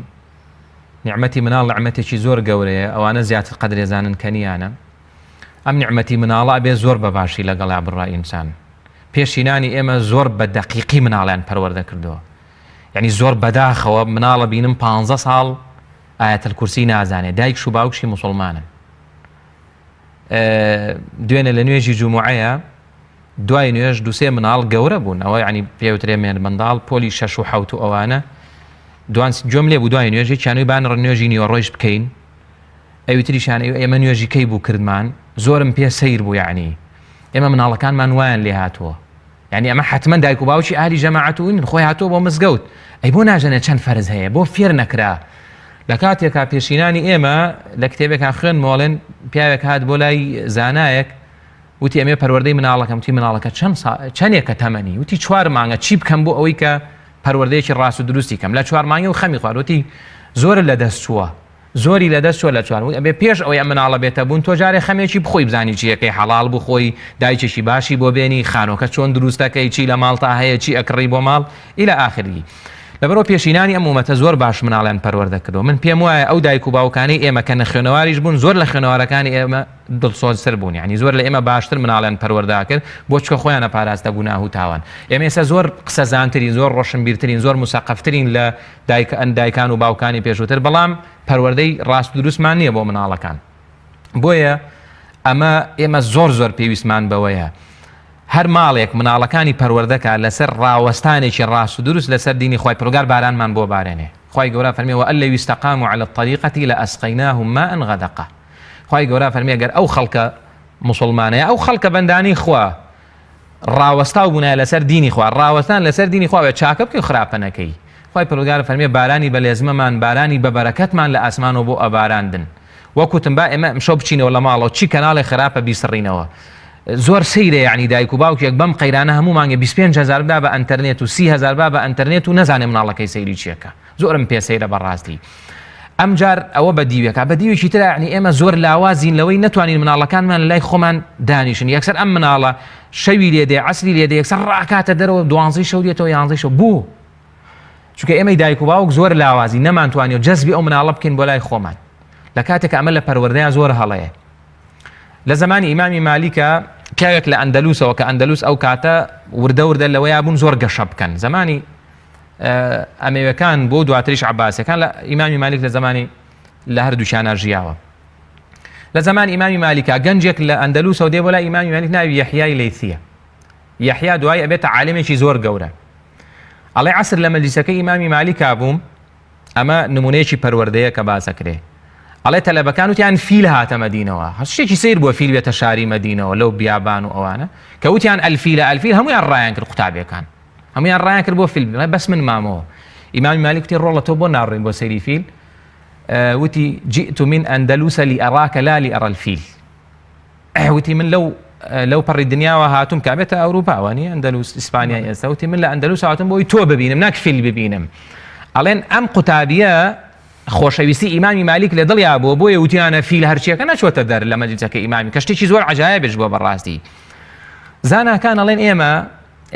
نیعمەتی مناڵ نیعمەتێکی زۆر گەورەیە ئەوانە زیاتر قەدرێزانن کەنیانە ئەم نیعمەتی مناڵە بێ زۆر بە باشی لەگەڵا بڕای ئینسان پێشینانی ئێمە زۆر بە دەقیقی مناڵیان پەروەردە کردەوە یعنی زۆر بەداخەوە مناڵە بینم 15 ساڵ ئایەتەل کورسی نازانێت دایک و باوکشی موسڵمانن دوێنێ لە نوێژی جوموعەیە دوای نوێژ دووسێ مناڵ گەورە بوون ئەوە ینی پێوترێ مێن منداڵ پۆلی 6 و 7 و ئەوانە دوان جۆم لێ بوو دوای نوێژی چانوی بان نوێژی نیوەڕۆیش بکەین ئەویتریشان ئێمە نوێژی کەی بوو کردمان زۆرم پێ سەیر بوو یعنی ئێمە مناڵەکانمان وایان لێ هاتووە یعنی ئەمە حتمما دایک و باوکی ئالی جەماعەتوین خۆی هاتووە بۆ مزگەوت ئەی بۆ ناژەنێت چەند فەرز هەیە بۆ فێر نەکرا لە کاتێکا پێشینانی ئێمە لە کتێبێکان خوێن مۆڵێن پیاوێک هات بۆ لای زانایەک وتی ئەمێ پەروەردەی مناڵەکەم وتی مناڵەکە چەندێکە تەمەنی وتی 4 مانگە چی بکەم بۆ ئەوەی کە پەروەردەیەکی ڕاست و دروستی کەم لە 4 مانگە و خەمی خواردوتی زۆر لە دەست چووە زۆری لە دەست چووە لە 4 ئەبێ پێش ئەوەی مناڵە بێتە بوون تۆ جارێ خەمێکی بخۆی بزانی چیەکەی حەڵال بخۆی دایکێکی باشی بۆ بێنی خانۆکە چۆن دروستەکەی چی لە ماڵ تا هەیە چی ئەکڕی بۆ ماڵ ئیلە ئاخری لەبەرەوە پێشینانی ئەم ومەتە زۆر باش مناڵیان پەروەردە کردەوە من پێم وایە ئەو دایک و باوکانەی ئێمە کە نەخوێنەواریش بوون زۆر لە خوێنەوارەکانی ئێمە دڵسۆزتر بوون یعنی زۆر لە ئێمە باشتر مناڵیان پەروەردە کرد بۆ چکە خۆیانە پاراستە گوناه و تاوان ئێمە ئێستا زۆر قسەزانترین زۆر ڕۆشنبیرترین زۆر مسەقەفترین لە دایکان و باوکانی پێشووتر بەڵام پەروەردەی ڕاست و دروستمان نییە بۆ مناڵەکان بۆیە ئێمە زۆر پێویستمان بەوەیە هەر ماڵێک مناڵەکانی پەروەردەکە لەسەر ڕاوەستانێکی ڕاست و دروست لەسەر دینی خۆی پرۆگار بارانمان بۆ بارێنێ خی گەورە فەرمیەوە ئەلە ویستەقام و على الطريقة لأسقيناهم ماء غدقا خی گەورە فەرمیە گەر ئەو خەڵکە مسلمانەیە ئەو خەڵکە بەندانی خوا ڕاوەستا و بوونایە لەسەر دینی خوا ڕاوەستان لەسەر دینی خوا چاکە بکەی خراپە نەکەی خی پرۆگار فەرمیە بارانی بەلێزمەمان بارانی بە بەرەکەتمان لە ئاسمانەوە بۆ ئەباراندن وەکوتم با ئێمە ئەمشەو بچینەوە لە ماڵەوە چی کەناڵی خراپە بیسڕینەوە زۆر سەیرە یعنی دایک و باوکێک بەم قەیرانە هەموو مانگە 25,000 بدا بە ئەنتەرنێت و 30,000 بە ئەنتەرنێت و نەزانێ مناڵەکەی سەیری چیەکە زۆرم پێ سەیرە بەڕاستی ئەم جار ئەوە بە دیوێکە بە دیوێکی ترە یعنی ئێمە زۆر لاوازین لەوەی نەتوانین مناڵەکانمان لای خۆمان دانیشن یەکسەر ئەم مناڵە شەوی لێدێ عەسری لێدێ یەکسەر ڕاکاتە دەرەوە 12 شەو دێتەوە 11 شەو بوو چونکە ئێمەی دایک و باوک زۆر لاوازی نەمانتوانی و جەزبی ئەو مناڵە بکەین بۆ لای خۆمان لە کاتێک ئەمە لە پەروەردەیان زۆر هەڵەیە لە زمانی ئیمامی مالیکە پیاوێک لە ئەندەلوسەوە کە ئەندەلوس ئەو کاتە وردە لەوەیە بوون زۆر گەشە بکەن زمانی ئەمەوەکان بۆ دواتریش عەباسیەکان لە ئیمامی مالیک لە زمانی لە هەردووشیانە ژیاوە لە زمانی ئیمامی مالیکە گەنجێک لە ئەندەلوسەوە دێ بۆ لای ئیمامی مالیک ناوی یەحیای لەیثیە یەحیا دوای ئەبێتە عالمێکی زۆر گەورە ئەڵێ عەسر لە مەجلیسەکەی ئیمامی مالیکا بووم ئەمە نمونەیەکی پەروەردەیە کە باسەکرێ ئەڵێ تەلەبەکان وتیان فیل هاتە مەدینەوە هەشتێکی سیر بووە فیل بێتە شاری مەدینەوە لەو بیابان و ئەوانە کە وتیان ئەلفیل هەمویان ڕایان کرد قوتابیەکان هەمویان ڕایان کرد بۆ فیل بەس من مامەوە ئیمامی مالیک وتی ڕۆڵە تۆ بۆ ناڕۆین بۆ سەیری فیل وتی جئت من ئەندەلوسە لأراك لا لأرى الفيل وتی من لەو پەڕی دنیاوە هاتووم کە بێتە ئەوروپا وانە ئەندەلوس ئیسپانیا ئێستا وتی من لە ئەندەلوس هاتووم بۆی تۆ ببینم ناک فیل ببینم ئەڵێن ئەم قوتابیە خۆشەویستی ئیمامی مالیک لە دڵیا بووە بۆیە وتیانە فیل هەرچیەکە نەچۆتە دەر لە مەجلیسەکە ئیمامی کە شتێکی زۆر عەجایبش بووە بەڕاستی زاناکان ئەڵێن ئێمە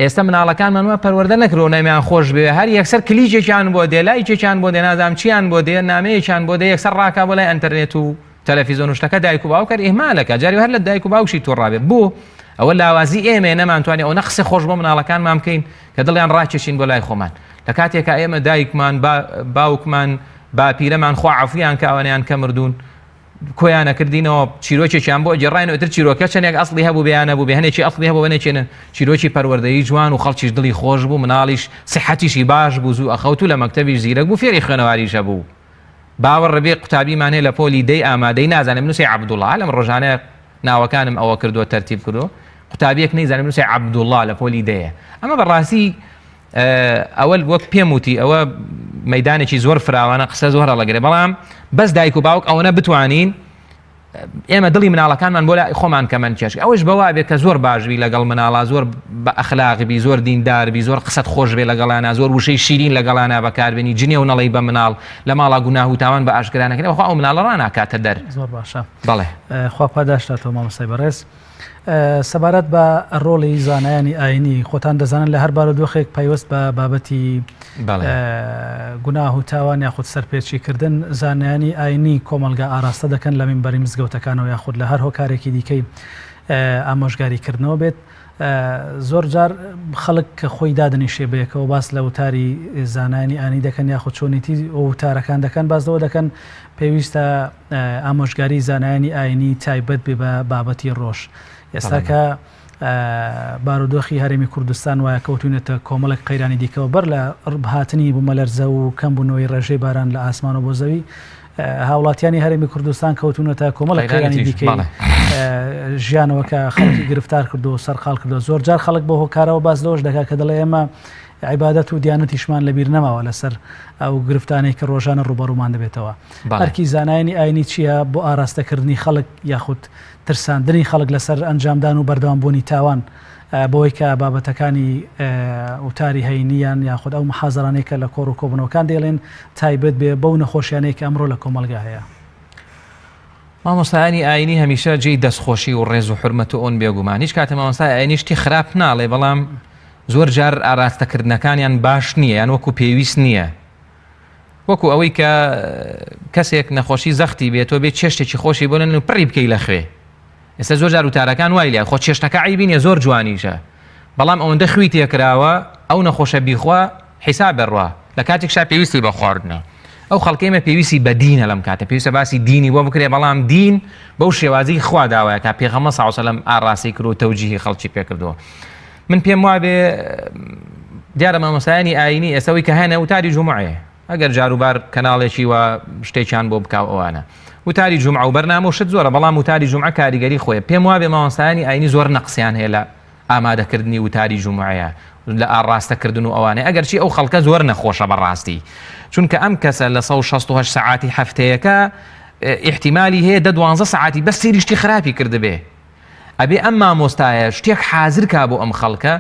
ئێستا مناڵەکانمان وە پەروەردە نەکرۆ نەمیان خۆش بێ هەر یەکسەر کلیجێکیان بۆ دێ لایکێکیان بۆ دێ نازام چیان بۆ دێ نامەیەکیان بۆ دێ یەکسەر ڕاکا بۆ لای ئەنتەرنێت و تەلەڤیزۆن و شتەکە دایک و باوکەر ئیهمالەکە جاری هەر لە دایک و باوشی تووڕابێت بۆ ئەوە لاوازی ئێمە نەمانتوانێت ئەو نەقسە خۆش بۆ مناڵەکانمان بکەین کە دڵیان ڕاکێشین بۆ لای خۆمان لە کاتێکە ئێمە دایکمان باوکمان باپیرەمان خوا عەفویان کە ئەوانیان کە مردوون کۆیانە کردینەوە چیرۆکێکیان بۆ جێڕاینەوە ئیتر چیرۆکە چەندێک ئەسڵی هەبوو بەیانە بوو بێ هەنێکی ئەسڵی هەبوو هەنێکێنە چیرۆکی پەروەردەیی جوان و خەڵکیش دڵی خۆش بوو مناڵیش سیحەتیشی باش بوو زوو ئەخەوتو لە مەکتەبیش زیرەک بوو فێری خوێنەواریش هەبوو باوەڕ ڕەبێ قوتابیمان هەیە لە پۆلی دەی ئامادەی نازانم نووسی عەبدوڵڵا لەم ڕۆژانە ناوەکانم ئەوە کردووە تەرتیب کردو قوتابیەک نەیزانم نووسی عەبدوڵڵا لە پۆلی دەیە ئەمە بەڕاستی ئەوە وەک پێم وتی ئەوە مەیدانێکی زۆر فراوانە قسە زۆر هەڵەگرێ بەڵام بەس دایک و باوک ئەوە بتوانین ئێمە دڵی مناڵەکانمان بۆ لای خۆمان کەمەند کێش ئەوەش بەوا بێت کە زۆر باشبی لەگەڵ مناڵە زۆر بە ئەخلاقبی زۆر دینداربی زۆر قسەت خۆش بێ لەگەڵانە زۆر وشەی شیرین لەگەڵانە بەکاربێنی جنێ و نەڵی بە مناڵ لە ماڵا گوناه و تاوان بە ئاشکرانەکەن خوا ئەو مناڵە ڕاناکاتە دەر زۆر باشە بەڵێ خوا پاداشتاتەوە مامۆستای بەڕێز سەبارەت بە ڕۆڵی زانایانی ئاینی خۆتان دەزانن لە هەر بارودۆخێک پەیوەست بە بابەتی گوناه و تاوان یاخود سەرپێچیکردن زانایانی ئاینی کۆمەلگا ئاراستە دەکەن لە مینبەری مزگەوتەکانەوە یاخود لە هەر هۆکارێکی دیکەی ئامۆژگاریکردنەوە بێت زۆر جار خەڵک کە خۆی دادنیشێ بەیەکەوە باس لە وتاری زانایانی ئاینی دەکەن یاخود چۆنیتی وتارەکان دەکەن باس لەوە دەکەن پێویستە ئامۆژگاری زانایانی ئاینی تایبەت بێ بە بابەتی ڕۆژ ئێستا کە بارودۆخی هەرێمی کوردستان وایە کەوتونێتە کۆمەڵێک قەیرانی دیکەوە بەر لە هاتنی بوومەلەرزە و کەمبوونەوەی ڕێژەی باران لە ئاسمان و بۆ زەوی هاوڵاتیانی هەرێمی کوردستان کەوتونەتە کۆمەڵێک قەیرانی دیکەی ژیانەوە کە خەڵکی گرفتار کردو و سەرقاڵ کردو زۆر جار خەڵک بۆ هۆکارەوە باز لەوەش دەکات کە دەڵێ ئێمە عیبادەت و دیانەتیشمان لەبیر نەماوە لەسەر ئەو گرفتانەی کە ڕۆژانە ڕوبەڕوومان دەبێتەوە ئەرکی زانایانی ئاینی چییە بۆ ئاراستەکردنی خەڵک یاخود ترساندنی خەڵک لەسەر ئەنجامدان و بەردەوامبوونی تاوان بۆی کە بابەتەکانی وتاری هەینیان یاخود ئەو محازەرانەی کە لە کۆڕ و کۆبنەوەکان دێڵێن تایبەت بێ بەو نەخۆشیانەی کە ئەمڕۆ لە کۆمەلگا هەیە. مامۆستایانی ئاینی هەمیشە جێی دەستخۆشی و ڕێز و حرمەت و ئەون بێگومان هیچ کاتە مامۆستای ئاینی شتی خراپ ناڵێ، بەڵام زۆر جار ئاراستەکردنەکانیان باش نییە یان وەکو پێویست نییە، وەکو ئەوەی کە کەسێک نەخۆشی زەختی بێتەوە بێت چێشتێکی خۆشی بۆ لەن پڕی بکەی لە خوێ. ئێستا زۆر جار وتارەکان وای لێ خۆ چێشتەکە عیبینە زۆر جوانیشە، بەڵام ئەوەندە خوی تێکراوە ئەو نەخۆشە بیخوا حیساب بڕوا لە کاتێکشا پێویستی بە خواردنە. ئەو خەڵکێمە پێویستی بە دینە لەم کاتە، پێویستە باسی دینی بۆ بکرێ، بەڵام دین بەو شێوازی خوا داوایە کە پێغەمبەر صلی الله علیه و سلم ئاڕاستی کرد و تەوجیهی خەڵکی پێکردەوە. من پێم وابێ دیارە مامۆستایانی ئاینی ئێستەوەی کە هەنە وتاری جومعەیە، ئەگەر جاروبار کەناڵێکی و شتێکیان بۆ بکاو ئەوانە وتاری جومعە و بەرنامە و شت زۆرە، بەڵام وتاری جومعە کاریگەری خۆیە. پێم وابێ مامۆستایانی ئاینی زۆر نەقسیان هەیە لە ئامادەکردنی وتاری جومعەیە لە ئاڕاستەکردن و ئەوانەیە، ئەگەرچی ئەو خەڵکە زۆر نەخۆشە بەڕاستی، چونکە ئەم کەسە لە 168 ساعاتی هەفتەیەکە احتیمالی هەیە 12 ساعاتی بەس سیریشتی خراپی کردبێ. ئەبێ ئەم مامۆستایە شتێک حازر کا بۆ ئەم خەڵکە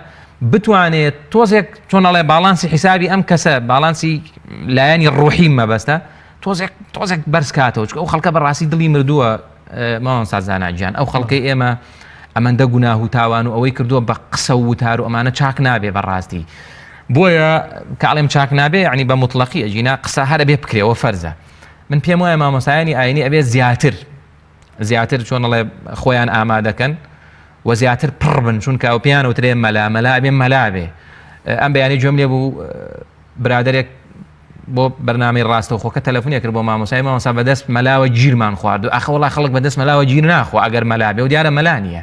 بتوانێت تۆزێک چۆنەڵێ باڵانسی حیسابی ئەم کەسە باڵانسی لایەنی ڕوحی مەبەستە تۆزێک بەرز کاتەوە، چکە ئەو خەڵکە بەڕاستی دڵی مردووە. مامۆستا زاناگیان ئەو خەڵکەی ئێمە ئەمەندە گوناه و تاوان و ئەوەی کردووە بە قسە و وتار و ئەمانە چاک نابێ بەڕاستی، بۆیە کاڵێم چاک نابێ یعنی بە مطلقی ئەجینا قسە هەرە بێ بکرێەوە فەرزە. من پێم وایە مامۆستایانی ئاینی ئەبێ زیاتر چۆنەڵێ خۆیان ئامادەکەن و زیاتر پڕ بن، چونکە ئەو پیان وترێ مەلا ئەبێ مەلا بێ. ئەم بەیانی جۆم لێ بوو برادێک بۆ بەرنامەی ڕاستەوخۆ کە تەلەفۆنێک کرد بۆ مامۆستا بەدەست مەلاوە گیرمان خوارد و ئەخە وەڵا خەڵک بەدەست مەلاوە گیر ناخوا ئەگەر مەلا بێ و دیارە مەلا نییە،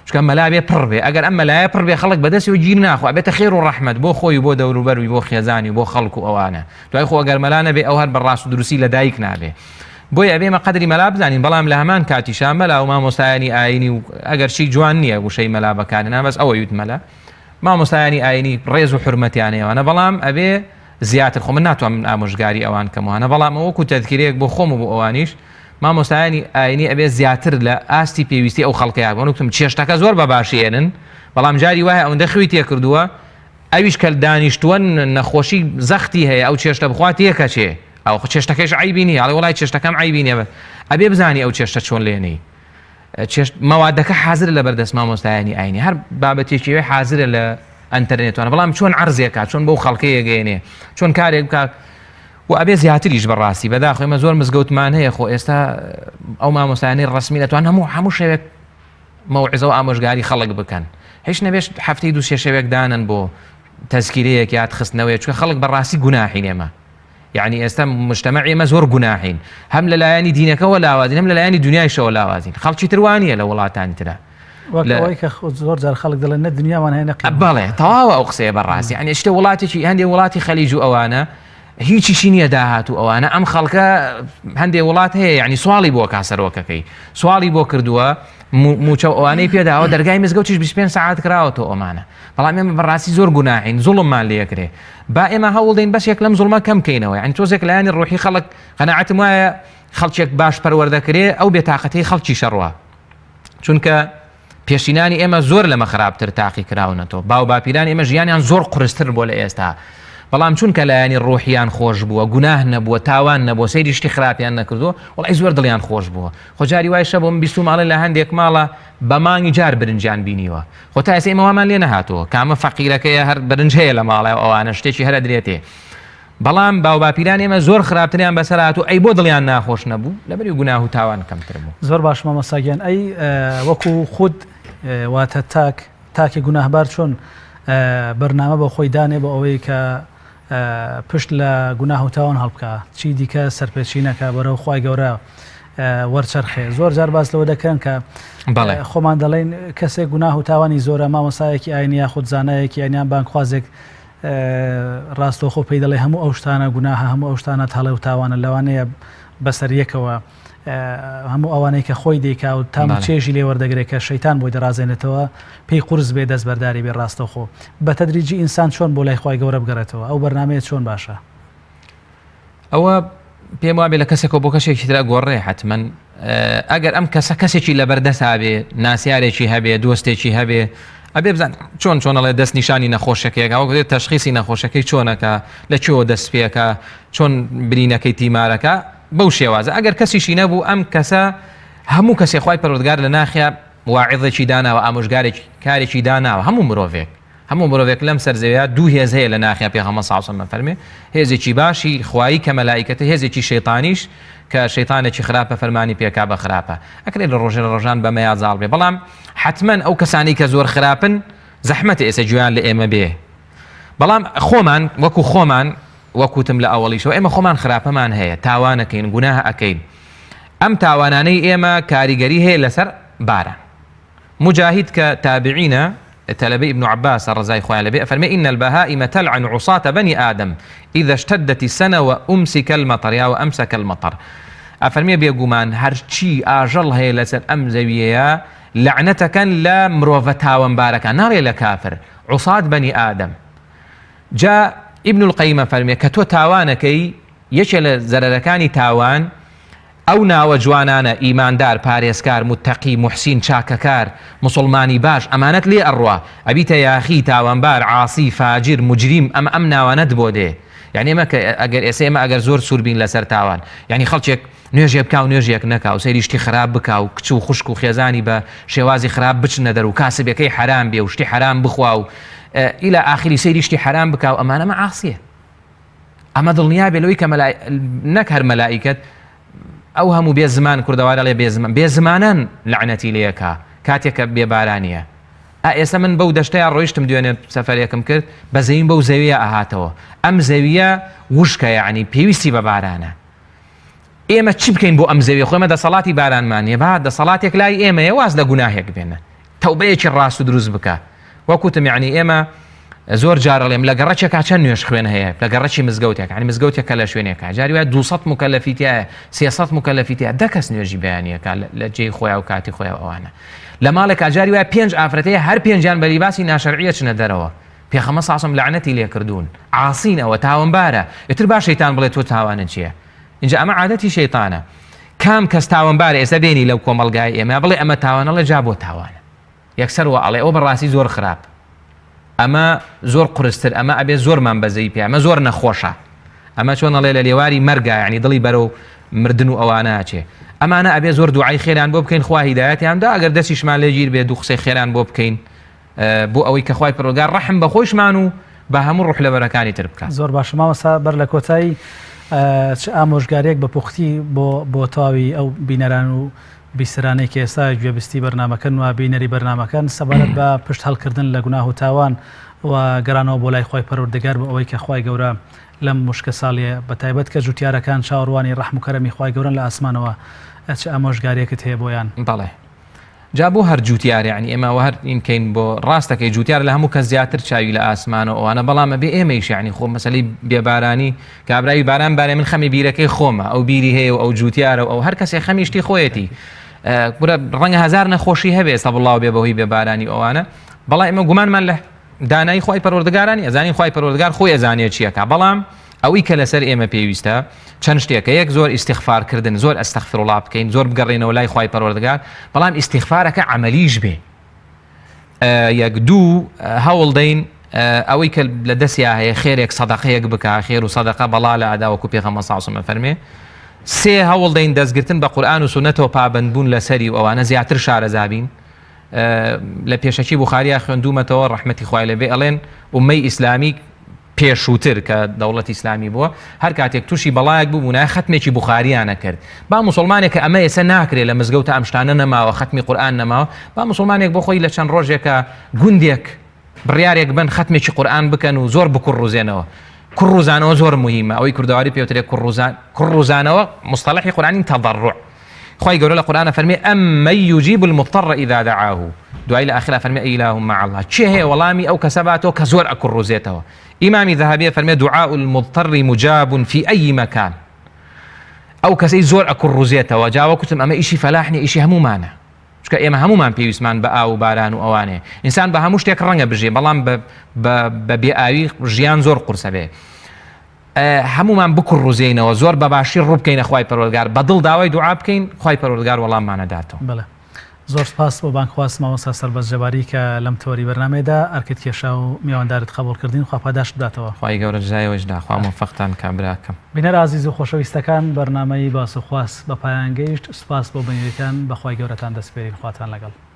چکە مەلا بێ پڕ بێ، ئەگەر ئەم مەلایە پڕ بێ خەڵک بەدەستی و گیر ناخوا بێتە خێر و ڕەحمەت بۆ خۆی بۆ دەوروبەروی بۆ خێزانی و بۆ خەڵک و ئەوانە. دوای خۆ ئەگەر مەلا نەبێ ئەو هەر بەڕاست و دروستی لە دایک نابێ، بۆیە ئەبێمە قەدری مەلا بزانین، بەڵام لە هەمان کاتیشان مەلا و مامۆستایانی ئاینی و ئەگەر چی جوان نییە وشەی مەلا بەکارهێنا، بەس ئەوە یوت مەلا مامۆستایانی ئاینی ڕێز و حورمەتیانەوەنە، بەڵام ئەبێ زیاتر خۆ من ناتوانم من ئامۆژگاری ئەوان کەموانە، بەڵام ئەوەکو تەذکیرەیەک بۆ خۆم و بۆ ئەوانیش مامۆستایانی ئاینی ئەبێ زیاتر لە ئاستی پێویستی ئەو خەڵکەیە بۆنوتم چێشتەکە زۆر بەباشێنن، بەڵام جاری وایە ئەوەندە خوی تێکردووە ئەویش کە دانیشتووە نەخۆشی زەختی هەیە ئەو چێشتە بخوات یەکەچێ ئەو چێشتەکەش عیبی نیە، ئەڵێ وڵای چێشتەکەم عیبی نیە، ئەبێ بزانی ئەو چێشتە چۆن لێنەی مەوادەکە حازرە لە بەردەست مامۆستایانی ئاینی، هەر بابەتێکی حازرە لە ئەنتەرنێتوانە، بەڵام چۆن عەرزێکات چۆن بەو خەڵکەیە گەێنێ چۆن کارێک بکات و ئەبێ زیاتریش بەڕاستی بەداخۆ ئێمە زۆر مزگەوتمان هەیە خۆ ئێستا ئەو مامۆستایانی ڕسمی دەتوان هەموو شەوێک مەوعیزە و ئامۆژگاری خەڵک بکەن، هیچ نەبێت هەفتەی 2-3 شەوێک دانن بۆ تەزکیرەیەک یاد خستنەوەی، چکە خەڵک بەڕاستی گوناحین ئێمە، یعنی ئێستا مجتەمەع ئێمە زۆر گوناحین، هەم لە لایەنی دینەکەەوە لاوازین هەم لە لایەنی دنیایشەوە لاوازین، خەڵکی تروانیە لە وڵاتانی ترە وەکەوەی کە زۆر جار خەڵک دەڵێن نە دنیاوان هەیە نەقی بەڵێ تەواوە ئەو قسەیە بەڕاستی، یعنی شتێ وڵاتێکی هەندێک وڵاتی خەلیج و ئەوانە هیچیشی نییە داهاتوو ئەوانە ئەم خەڵکە هەندێک وڵات هەیە یعنی سواڵی بۆ کاسەرۆکەکەی سواڵی بۆ کردووە موچە ئەوانەی پێداوە دەرگای مزگەوتیش 25 ساعات کراوەتەوە ئەمانە، بەڵام ئێمە بەڕاستی زۆر گوناحین زوڵممان لێکرێ، با ئێمە هەوڵ دەین بەس یەک لەم زوڵمە کەم بکەینەوە، یعنی تۆزێک لایەنی ڕۆحی خەڵک قەناعەتم وایە خەڵکێک باش پەروەردەکرێ ئەو بێتاقەتەی خەڵکی شەڕوە، چونکە پێشینانی ئێمە زۆر لەمە خراپتر تاقی کراونەتەوە، باو باپیران ئێمە ژیانیان زۆر قورستر بۆ لە ئێستا، بەڵام چونکە لایەنی ڕۆحیان خۆش بووە گوناه نەبووە تاوان نەبووە سەیری شتی خراپیان نەکردووە وەڵی زۆر دڵیان خۆش بووە. خۆ جاری وای شە بۆ من بیست و ماڵێ لە هەندێک ماڵە بە مانگی جار برنجیان بینیوە، خۆ تا ئێستا ئێمە وامان لێ نەهاتووە کامە فەقیرەکەیە هەر برنج هەیە لە ماڵێ ئەوانە شتێکی هەرە درێتێ، بەڵام باو باپیران ئێمە زۆر خراپتریان بەسەر هاتوو ئەی بۆ دڵیان ناخۆش نەبوو لەبەری گوناه و تاوان کەمتر بوو. زۆر باش مامۆستاگیان ئەی وەکو خود واتە تاکی گوناهبار چۆن بەرنامە بە خۆی دانێ بۆ ئەوەی کە پشت لە گوناه و تاوان هەڵبکە چی دیکە سەرپێچی نەکە بەرەو خوای گەورە وەرچەرخێ. زۆر جار باس لەوە دەکەن کە خۆمان دەڵێن کەسێک گوناه و تاوانی زۆرە مامۆستایەکی ئاینی یاخود زانایەکی ئاینیان بانکوازێک ڕاستەوخۆ پێی دەڵێ هەموو ئەو شتانە گوناهە هەموو ئەو شتانە هەڵێ و تاوانە لەوانەیە بەسەر یەکەوە هەموو ئەوانەی کە خۆی دیکا و تام چێژی لێ وەردەگرێت کە شەیتان بۆی دەڕازێنێتەوە پێی قورس بێ دەستبەرداری بێ ڕاستەوخۆ بە تەدریجی ئینسان چۆن بۆ لای خوای گەورە بگەڕێتەوە ئەو بەرنامەیە چۆن باشە. ئەوە پێم وابێ لە کەسێکەوە بۆ کەسێکی ترە گۆڕێ حتمەن ئەگەر ئەم کەسێکی لەبەردەسا بێ ناسیارێکی هەبێ دۆستێکی هەبێ ئەبێ بزان چۆنەڵێ دەست نیشانی نەخۆشەکەیەک ئەو تەشخیصی نەخۆشەکەی چۆنەکە لەکوێوە دەست پێەکە چۆن برینەکەی تیمارەکە بەو شێوازە ئەگەر کەسیشی نەبوو ئەم کەسە هەموو کەسێ خوای پەروەردگار لە ناخیا واعظێکی داناوە ئامۆژگارێکی کارێکی داناوە هەموو مرۆڤێک لەم سەرزەویە دوو هێز هەیە لە ناخیا پێغەمبەر صلی الله علیه و سلم فەرمێ هێزێکی باشی خوایی کە مەلائیکەتە هێزێکی شەیطانیش کە شەیطانێکی خراپە فەرمانی پێکا بە خراپە ئەکرێت لە ڕۆژان بەمە یاجاڵ بێ بەڵام حتمما ئەو کەسانی کە زۆر خراپن زەحمەتە ئێستا گویان لە ئێمە بێ بەڵام خۆمان وەکوتم لە ئەوەڵیشەوە ئێمە خۆمان خراپەمان هەیە تاوانەکەین گوناه ئەەکەین ئەم تاوانانەی ئێمە کاریگەری هەیە لەسەر باران مجاهد کە تابعینە تلبي ابن عباس الرزاي خويا لبي فرمي إن البهائم تلعن عصاة بني آدم إذا اشتدت السنة وأمسك المطر يا وأمسك المطر أفرمي بيقومان هرشي آجل هي لسن أمزوية لعنتك لا مروفتها ومباركة نار لكافر عصاة بني آدم جاء ابن القيم فرمي كتو تاوانكي يشل زرركاني تاوان ئەو ناوە جوانانە ئیماندار پارێزکار متەقی موحسین چاکەکار مسلمانی باش ئەمانەت لێ ئەڕوا ئەبیتە یاخی تاوانبار عاسی فاجر مجریم ئەم ناوانەت بۆ دێ یعنی ئێمە ئەگەر ئێمە ئەگەر زۆر سووربین لەسەر تاوان یعنی خەڵکێک نوێژێ بکا و نوێژێک نەکا و سەیری شتی خراپ بکا و کچ و خوشک و خێزانی بە شێوازی خراپ بچنە دەر و کاسبەکەی حرام بێ و شتی حرام بخوا و ئیلا ئاخری سەیری شتی حرام بکا و ئەمانە عاسیە ئەمە دڵنیا بێ لەوەی کە نەک هەر مەلائیکەت ئەو هەموو بێ زمان کوردەوارە لێ بێ زمانان لعنەتی لەیەکا کاتێکە بێبارانیە ئێستا من بەو دەشتەیە ڕۆیشتم دوێنێ سەفەرێکم کرد بە زەویم بەو زەویە ئاهاتەوە ئەم زەویە وشکە یعنی پێویستی بە بارانە ئێمە چی بکەین بۆ ئەم زەویە خۆمە دەسەڵاتی بارانمانیە با دەسەڵاتێک لای ئێمەیە واز لە گوناهێک بێنە تەوبەیەکی ڕاست و دروست بکە وەکوتم یعنی ئێمە زۆر جارەڵێم لە گەڕەچێکا چەند نوێژ خوێن هەیە لە گەڕەچی مزگەوتێک عنی مزگەوتێکە لە شوێنێکە جاری وایە 200 مکەلەفیتیایە 300 مکەلەفیتیە دە کەس نوێژی بەیانیەکە لە جێی خۆیان و کاتی خۆیان ئەوانە لە ماڵێکا جاری وایە 5 ئافرەتەیە هەر 5یان بە لیباسی ناشەرعیە چنە دەرەوە پێغەمبەر صلی الله علیه و سلم لعنەتی لێ کردوون عاسینەوە تاوانبارە ئیتر با شەیتان بڵێ تۆ تاوانت چییە اینجا ئەمە عادەتی شەیتانە کام کەس تاوانبارە ئێستا بێنی لەو کۆمەڵگای ئێمە بڵێ ئەمە تاوانە لە جا بۆ تاوانە یەکسەر وە ئەڵێ ئەو بەڕاستی زۆر خراپ ئەمە زۆر قورستر ئەمە ئەبێ زۆرمان بەزەی پێ ئەمە زۆر نەخۆشە ئەمە چۆنەڵێ لە لێواری مەرگە یعنی دڵی بەرەو مردن و ئەوانە چێ ئەمانە ئەبێ زۆر دوعای خێران بۆ بکەین خوا هیدایەتیاندا ئەگەر دەستیشمان لێ گیر بێ دوو قسەی خێران بۆ بکەین بۆ ئەوەی کە خوای پەروەردگار ڕەحم بە خۆشمان و بە هەموو ڕوح لەبەرەکانی تر بکات زۆر باشە مامۆستا بەر لە کۆتایی ئامۆژگارێک بە پوختی بۆ تاوی ئەو بینەران و بیسرانەی کە ئێستا گوێبستی بەرنامەکەن و بینەری بەرنامەکان سەبارەت بە پشت هەڵکردن لە گوناه و تاوان و گەرانەوە بۆ لای خوای پەروەردگار بۆ ئەوەی کە خوای گەورە لەم مشکە ساڵیە بەتایبەت کە جوتیارەکان چاوەڕوانی ڕەحم و کەرەمی خوای گەورە لە ئاسمانەوە چ ئامۆژگاریەکت هەیە بۆیان بەڵێ جا بۆ هەر جوتیار یعنی ئێمە هەر ئینکەین بۆ ڕاستەکەی جوتیار لە هەموو کەس زیاتر چاوی لە ئاسمانەوە ئەوانە بەڵامە بێ ئێمەیش یعنی خۆ مەسەلەی بێبارانی کابرایی باران بارێ من خەمی بیرەکەی خۆمە ئەو بیری هەیە و ئەو جوتیارە و ئەو هەر کەسێ خەمیشتی خۆیەتی ڕەنگە هەزار نەخۆشی هەبێ ئێستا بڵاو بێ بەهۆی بێبارانی ئەوانە بەڵام ئێمە گومانمان لە دانایی خوای پەروەردگارانی ئەزانین خوای پەروەردگار خۆی ئەزانێت چیەکە بەڵام ئەوەی کە لەسەر ئێمە پێویستە چەند شتێکە یەک زۆر ئیستیغفارکردن زۆر ئەستەغفیرڵڵاه بکەین زۆر بگەڕێنەوە لای خوای پەروەردگار بەڵام ئیستیغفارەکە عەمەلیش بێ یەک دوو هەوڵ دەین ئەوەی کە لە دەستیا هەیە خێرێک سەدەقەیەک بکە خێر و سەدەقە بەڵا لە ئەدا وەکو پێغەمبەر صلی الله علیه و سلم فەرمێ سێ هەوڵ دەین دەستگرتن بە قورئان و سونەتەوە پابەندبوون لەسەری و ئەوانە زیاتر شارەزابین لە پێشەکی بوخاریە خوێندومەتەوە ڕەحمەتی خوای لێبێ ئەڵێن ئومەی ئیسلامی پێشووتر کە دەوڵەتی ئیسلامی بووە هەر کاتێک تووشی بەڵایەک بوو بوونای ختمێکی بوخاریانە کرد با مسلمانێک کە ئەمە ئێستا ناکرێت لە مزگەوتە ئەم شتانە نەماوە ختمی قورئان نەماوە با مسلمانێک بۆ خۆی لە چەند ڕۆژێکە گوندێک بڕیارێک بن ختمێکی قورئان بکەن و زۆر بکوڕوزێنەوە کوڕوزانەوە زۆر مهمە ئەوەی کوردەواری پێوترێت کوڕوزانەوە مصطلحی قورئانی تەضەڕع خوای گەورە لە قورئانە فەرمێ ئەمەن یوجیب المضطر إذا دعاه دوای لە ئاخرە فەرمێ ئیلاهە مع الله چێ هەیە وەڵامی ئەو کەسە باتەوە کە زۆر ئەکوڕوزێتەوە ئیمامی ذەهەبیە فەرمێ دعاء المضطر مجاب في أي مكان ئەو کەسەی زۆر ئەکوڕوزێتەوە جا وەکوتم ئەمە ئیشی فەلاح نیە ئیشی هەمومانە چونکە ئێمە هەمومان پێویستمان بە ئاو و باران و ئەوانێ ئینسان بە هەموو شتێک ڕەنگە بژێ بەڵام بە بێئاوی ژیان زۆر قورسە بێ هەمومان بکوڕوزێنەوە زۆر بەباشی ڕوو بکەینە خوای پەروەردگار بەدڵ داوای دوعا بکەین خوای پەروەردگار وەڵاممانە داتەوە بەڵێ زۆر سپاس بۆ بانکخواست مامۆستا سەربەز جەباری کە لەم تۆری بەرنامەیەدا ئەرکت کێشا و میواندارت قبولکردین خوا پاداش بداتەوە. خی گەورە جایەوەشدا خوا موفقتان کابراکەم. بینەر عزیز و خۆشەویستەکان بەرنامەی باس و خواست بە پایان گەیشت. سپاس بۆ بەنوێتان بەخوای گەورەتان دەسپێرین خواتان لەگەڵ.